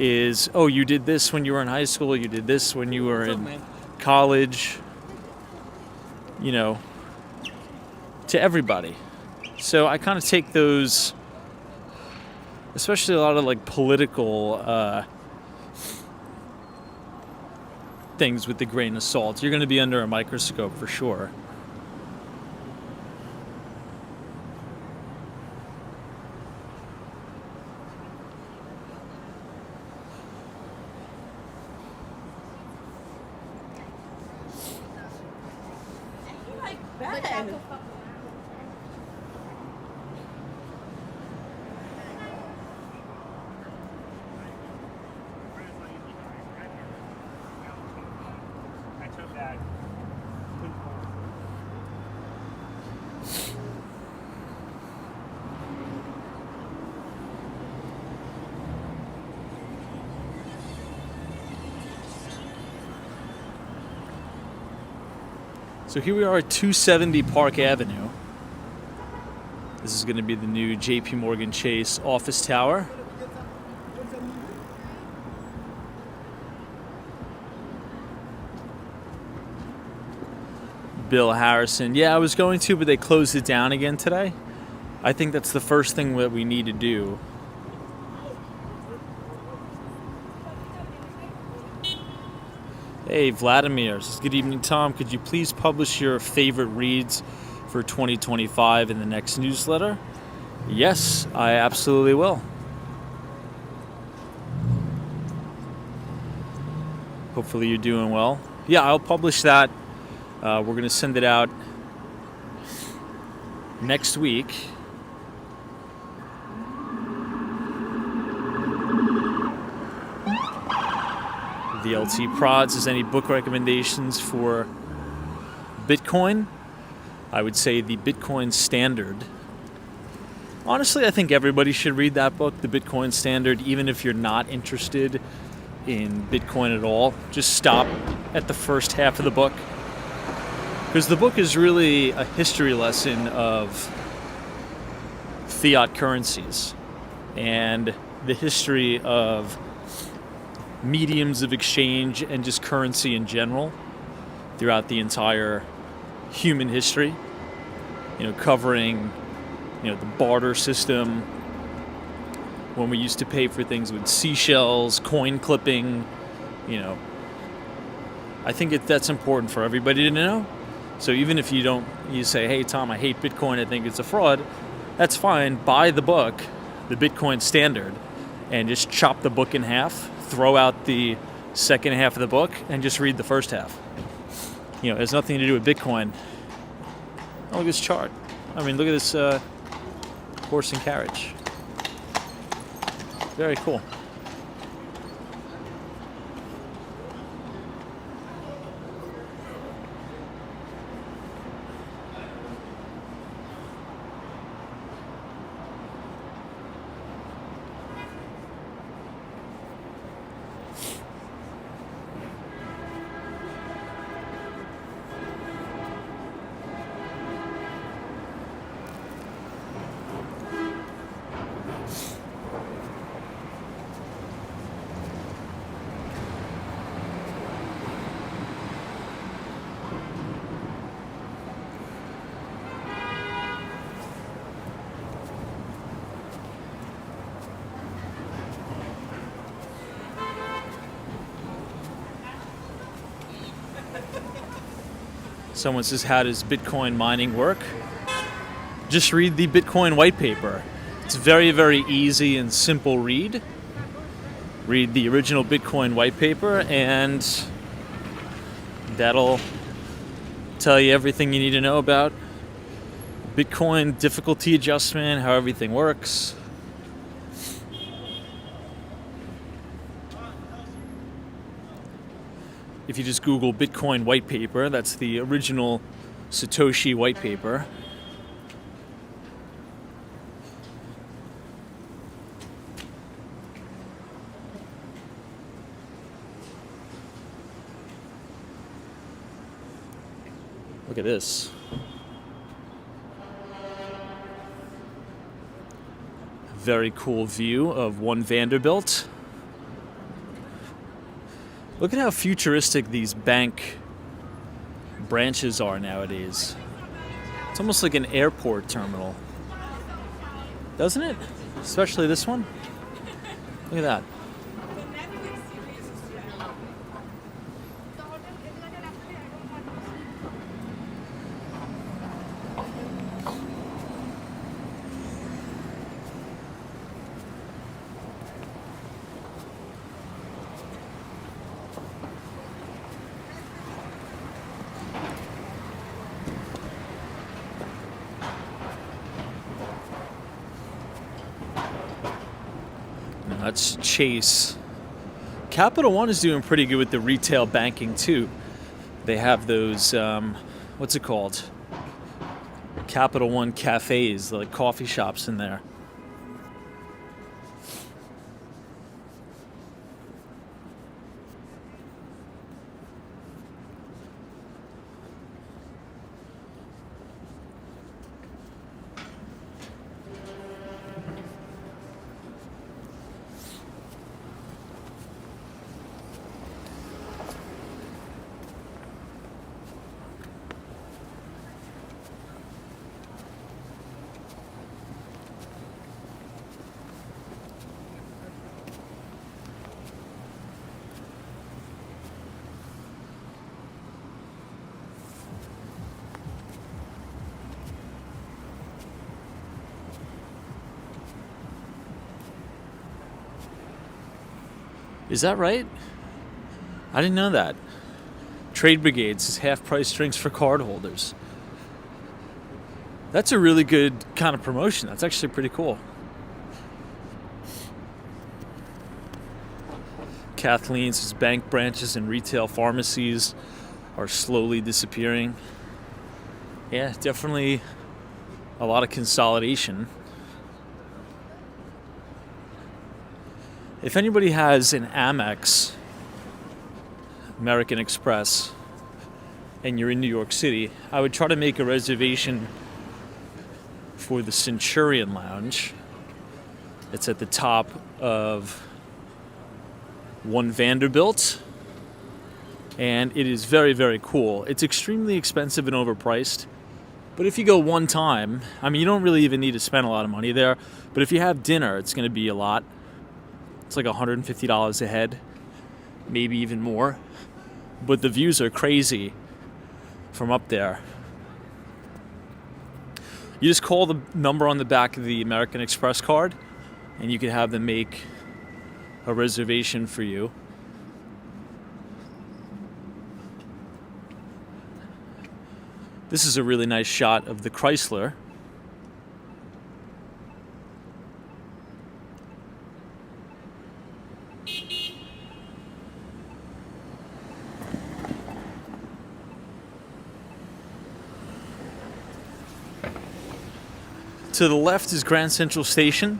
A: is, oh, you did this when you were in high school, you did this when you were in college, to everybody. So I kind of take those, especially a lot of like political things with a grain of salt. You're going to be under a microscope for sure. So here we are at 270 Park Avenue. This is going to be the new JP Morgan Chase office tower. Bill Harrison. Yeah, I was going to, but they closed it down again today. I think that's the first thing that we need to do. Hey, Vladimir says, good evening, Tom. Could you please publish your favorite reads for 2025 in the next newsletter? Yes, I absolutely will. Hopefully you're doing well. Yeah, I'll publish that. We're going to send it out next week. the LT Prods has any book recommendations for Bitcoin, I would say the Bitcoin Standard. Honestly, I think everybody should read that book, the Bitcoin Standard, even if you're not interested in Bitcoin at all. Just stop at the first half of the book, because the book is really a history lesson of fiat currencies and the history of mediums of exchange and just currency in general throughout the entire human history, covering the barter system, when we used to pay for things with seashells, coin clipping. I think that's important for everybody to know. So even if you say, hey Tom, I hate Bitcoin, I think it's a fraud, that's fine. Buy the book, the Bitcoin Standard, and just chop the book in half, throw out the second half of the book, and just read the first half. It has nothing to do with Bitcoin. Oh, look at this chart. Look at this horse and carriage. Very cool. Someone says, how does Bitcoin mining work? Just read the Bitcoin white paper. It's very, very easy and simple read. Read the original Bitcoin white paper, and that'll tell you everything you need to know about Bitcoin difficulty adjustment, how everything works. If you just Google Bitcoin white paper, that's the original Satoshi white paper. Look at this. Very cool view of One Vanderbilt. Look at how futuristic these bank branches are nowadays. It's almost like an airport terminal, doesn't it? Especially this one. Look at that. That's Chase. Capital One is doing pretty good with the retail banking too. They have those, what's it called? Capital One cafes, like coffee shops in there. Is that right? I didn't know that. Trade Brigades is half-price drinks for cardholders. That's a really good kind of promotion. That's actually pretty cool. Kathleen's, as bank branches and retail pharmacies are slowly disappearing. Yeah, definitely a lot of consolidation. If anybody has an Amex, American Express, and you're in New York City, I would try to make a reservation for the Centurion Lounge. It's at the top of One Vanderbilt, and it is very, very cool. It's extremely expensive and overpriced, but if you go one time, I mean, you don't really even need to spend a lot of money there, but if you have dinner, it's going to be a lot. It's like $150 a head, maybe even more, but the views are crazy from up there. You just call the number on the back of the American Express card, and you can have them make a reservation for you. This is a really nice shot of the Chrysler. To the left is Grand Central Station.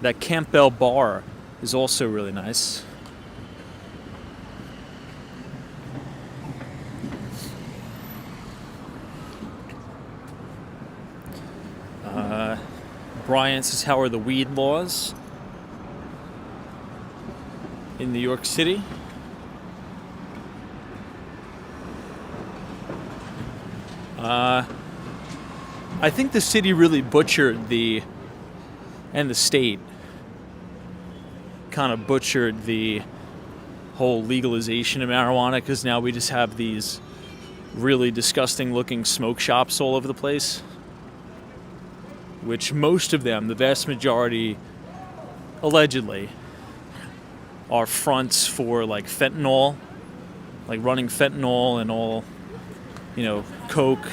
A: That Campbell Bar is also really nice. Bryant's is how are the weed laws in New York City. I think the city really butchered and the state kind of butchered the whole legalization of marijuana, because now we just have these really disgusting looking smoke shops all over the place, which most of them, the vast majority, allegedly, are fronts for like fentanyl, like running fentanyl and all, coke,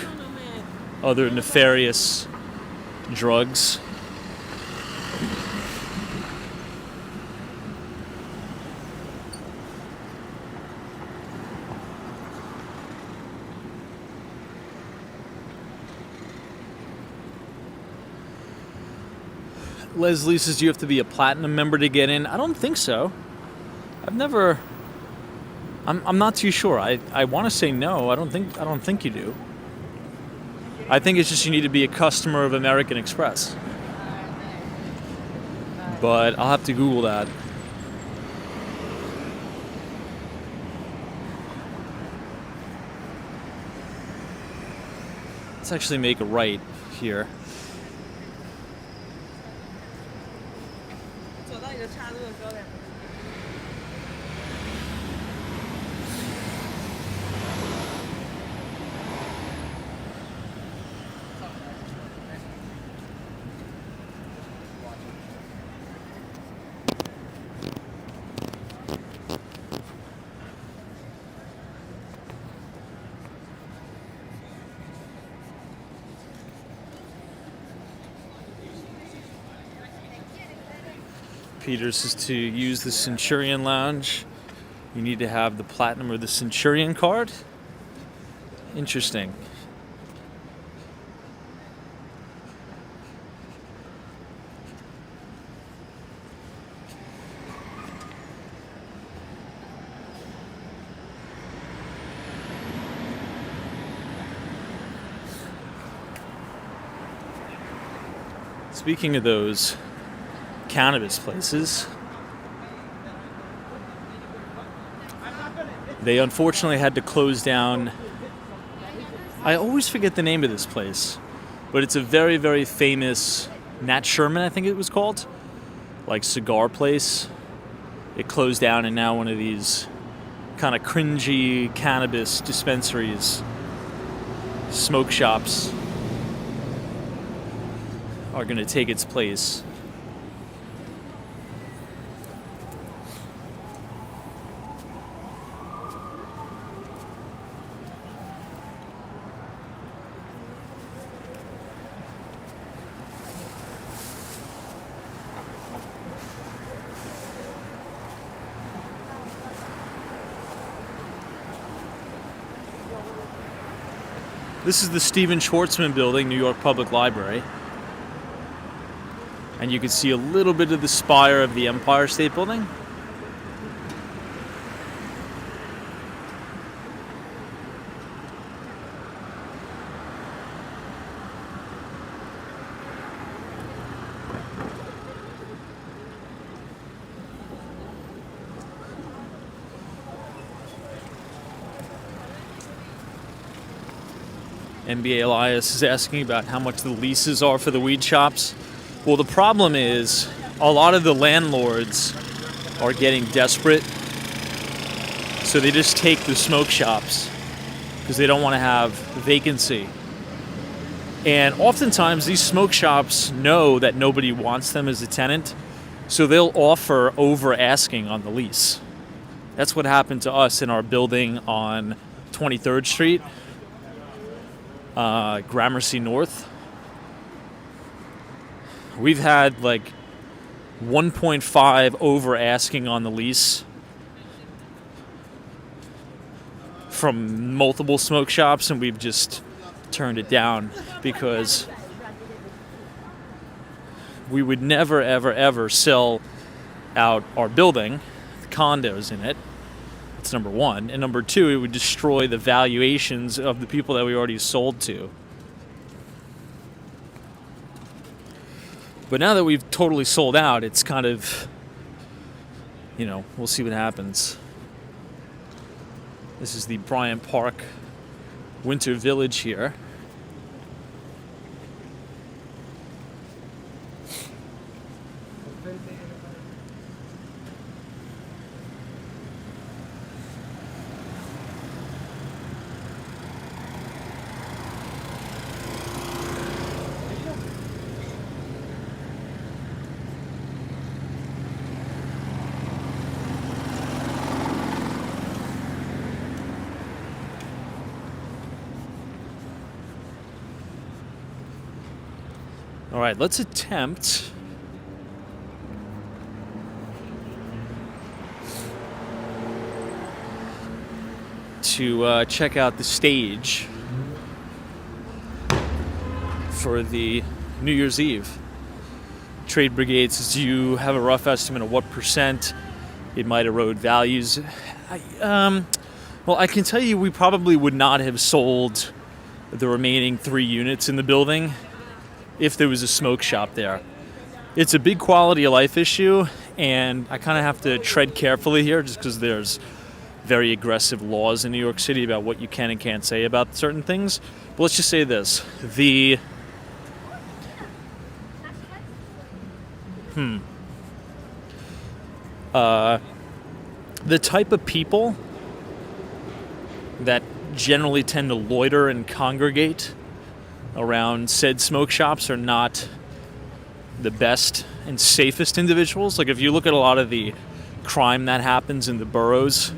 A: other nefarious drugs. Leslie says, do you have to be a platinum member to get in? I don't think so. I'm not too sure. I want to say no. I don't think you do. I think it's just you need to be a customer of American Express. But I'll have to Google that. Let's actually make a right here. Peter says to use the Centurion Lounge, you need to have the Platinum or the Centurion card. Interesting. Speaking of those cannabis places, they unfortunately had to close down. I always forget the name of this place, but it's a very, very famous Nat Sherman, I think it was called, like cigar place. It closed down, and now one of these kind of cringy cannabis dispensaries, smoke shops, are going to take its place. This is the Stephen Schwartzman building, New York Public Library. And you can see a little bit of the spire of the Empire State Building. NBA Elias is asking about how much the leases are for the weed shops. Well, the problem is a lot of the landlords are getting desperate, so they just take the smoke shops because they don't want to have vacancy. And oftentimes these smoke shops know that nobody wants them as a tenant, so they'll offer over asking on the lease. That's what happened to us in our building on 23rd Street. Gramercy North. We've had like 1.5 over asking on the lease from multiple smoke shops, and we've just turned it down because we would never, ever, ever sell out our building, condos in it. That's number one. And number two, it would destroy the valuations of the people that we already sold to. But now that we've totally sold out, it's kind of, we'll see what happens. This is the Bryant Park Winter Village here. All right, let's attempt to check out the stage for the New Year's Eve. Trade Brigade says you have a rough estimate of what percent it might erode values. Well, I can tell you we probably would not have sold the remaining 3 units in the building if there was a smoke shop there. It's a big quality of life issue, and I kind of have to tread carefully here just because there's very aggressive laws in New York City about what you can and can't say about certain things. But let's just say this. The type of people that generally tend to loiter and congregate around said smoke shops are not the best and safest individuals. Like if you look at a lot of the crime that happens in the boroughs,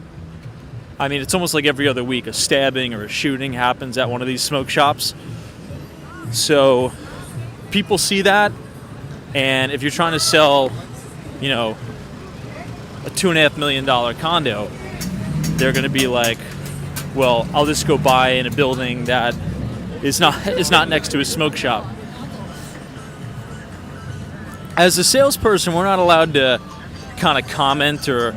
A: I mean, it's almost like every other week a stabbing or a shooting happens at one of these smoke shops. So people see that, and if you're trying to sell, a $2.5 million condo, they're going to be like, well, I'll just go buy in a building that is not next to a smoke shop. As a salesperson, we're not allowed to kind of comment or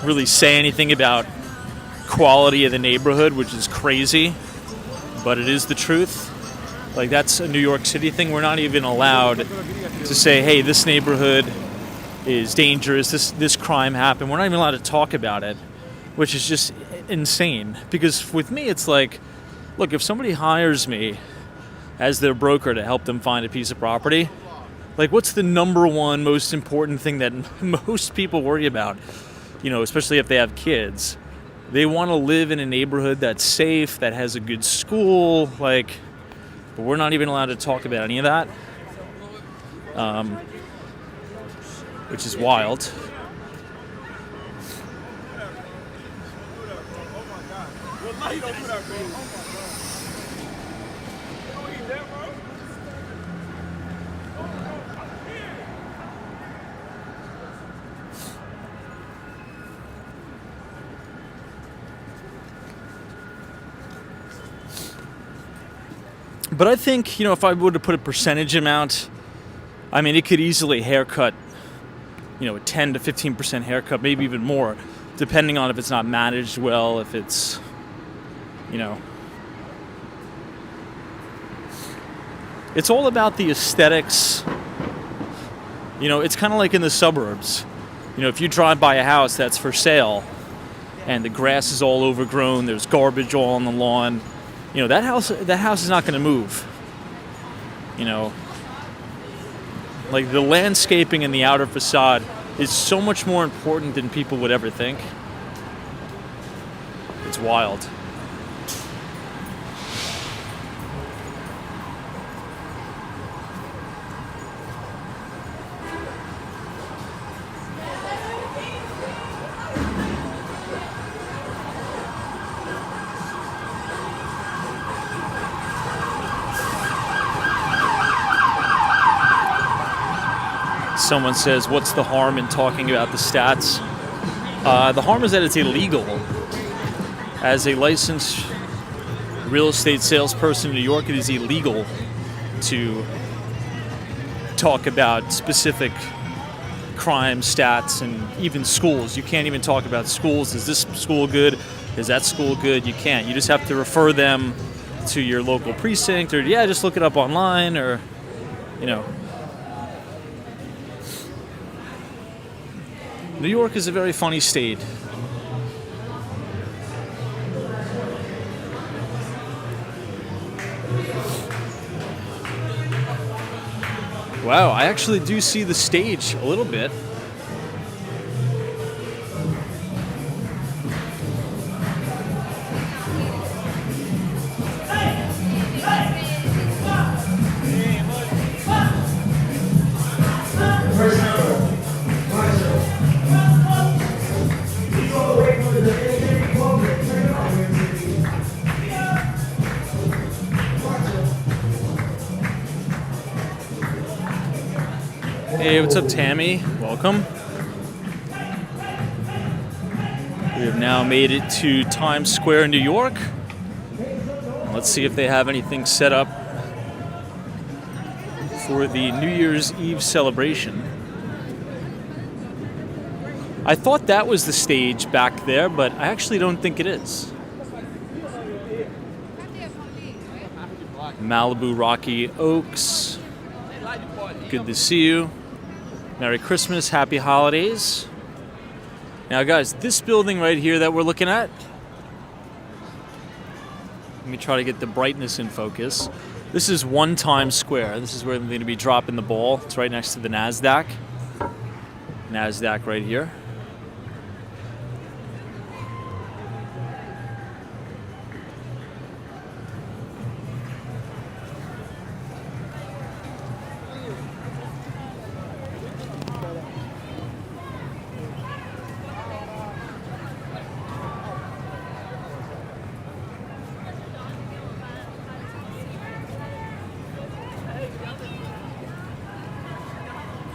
A: really say anything about quality of the neighborhood, which is crazy, but it is the truth. Like, that's a New York City thing. We're not even allowed to say, hey, this neighborhood is dangerous, this crime happened. We're not even allowed to talk about it, which is just insane. Because with me, it's like, look, if somebody hires me as their broker to help them find a piece of property, like, what's the number one most important thing that most people worry about? Especially if they have kids. They want to live in a neighborhood that's safe, that has a good school, but we're not even allowed to talk about any of that, which is wild. But I think, if I were to put a percentage amount, I mean, it could easily haircut, a 10 to 15% haircut, maybe even more, depending on if it's not managed well, if it's, it's all about the aesthetics. It's kind of like in the suburbs. If you drive by a house that's for sale and the grass is all overgrown, there's garbage all on the lawn, that house is not going to move. Like the landscaping and the outer facade is so much more important than people would ever think. It's wild. Someone says, what's the harm in talking about the stats? The harm is that it's illegal. As a licensed real estate salesperson in New York, it is illegal to talk about specific crime stats and even schools. You can't even talk about schools. Is this school good? Is that school good? You can't. You just have to refer them to your local precinct, or just look it up online, or New York is a very funny state. Wow, I actually do see the stage a little bit. Hey, what's up, Tammy? Welcome. We have now made it to Times Square in New York. Let's see if they have anything set up for the New Year's Eve celebration. I thought that was the stage back there, but I actually don't think it is. Malibu Rocky Oaks. Good to see you. Merry Christmas, Happy Holidays. Now guys, this building right here that we're looking at, let me try to get the brightness in focus. This is One Times Square. This is where I'm going to be dropping the ball. It's right next to the NASDAQ. NASDAQ right here.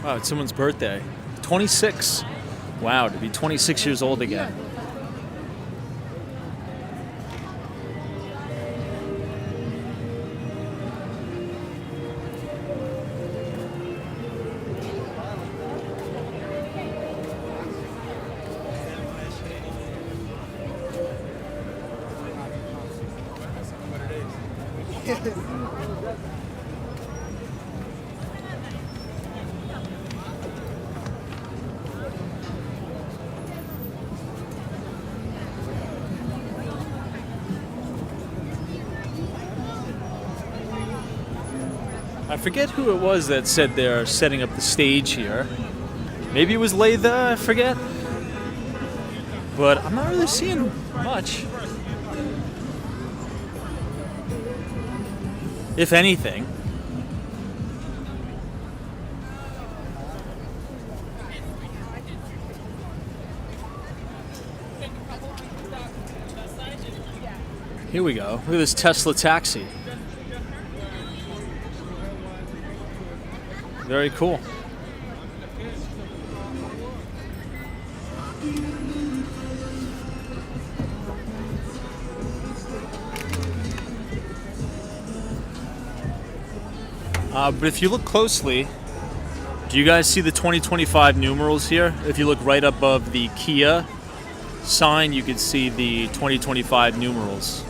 A: Wow, it's someone's birthday. 26. Wow, to be 26 years old again. I forget who it was that said they're setting up the stage here. Maybe it was Latha, I forget. But I'm not really seeing much. If anything. Here we go. Look at this Tesla taxi. Very cool. But if you look closely, do you guys see the 2025 numerals here? If you look right above the Kia sign, you can see the 2025 numerals.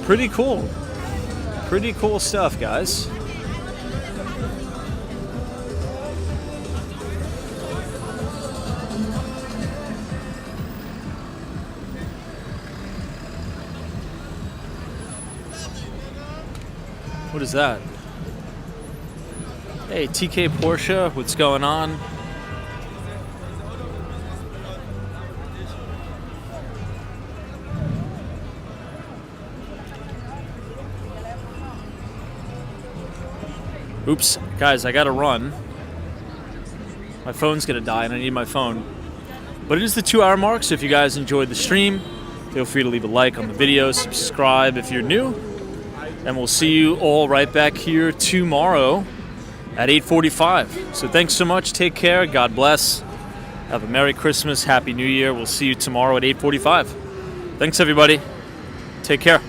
A: Pretty cool. Pretty cool stuff, guys. What is that? Hey, TK Porsche, what's going on? Oops, guys, I gotta run. My phone's gonna die and I need my phone. But it is the 2-hour mark, so if you guys enjoyed the stream, feel free to leave a like on the video, subscribe if you're new, and we'll see you all right back here tomorrow at 8:45. So thanks so much, take care, God bless, have a Merry Christmas, Happy New Year, we'll see you tomorrow at 8:45. Thanks everybody, take care.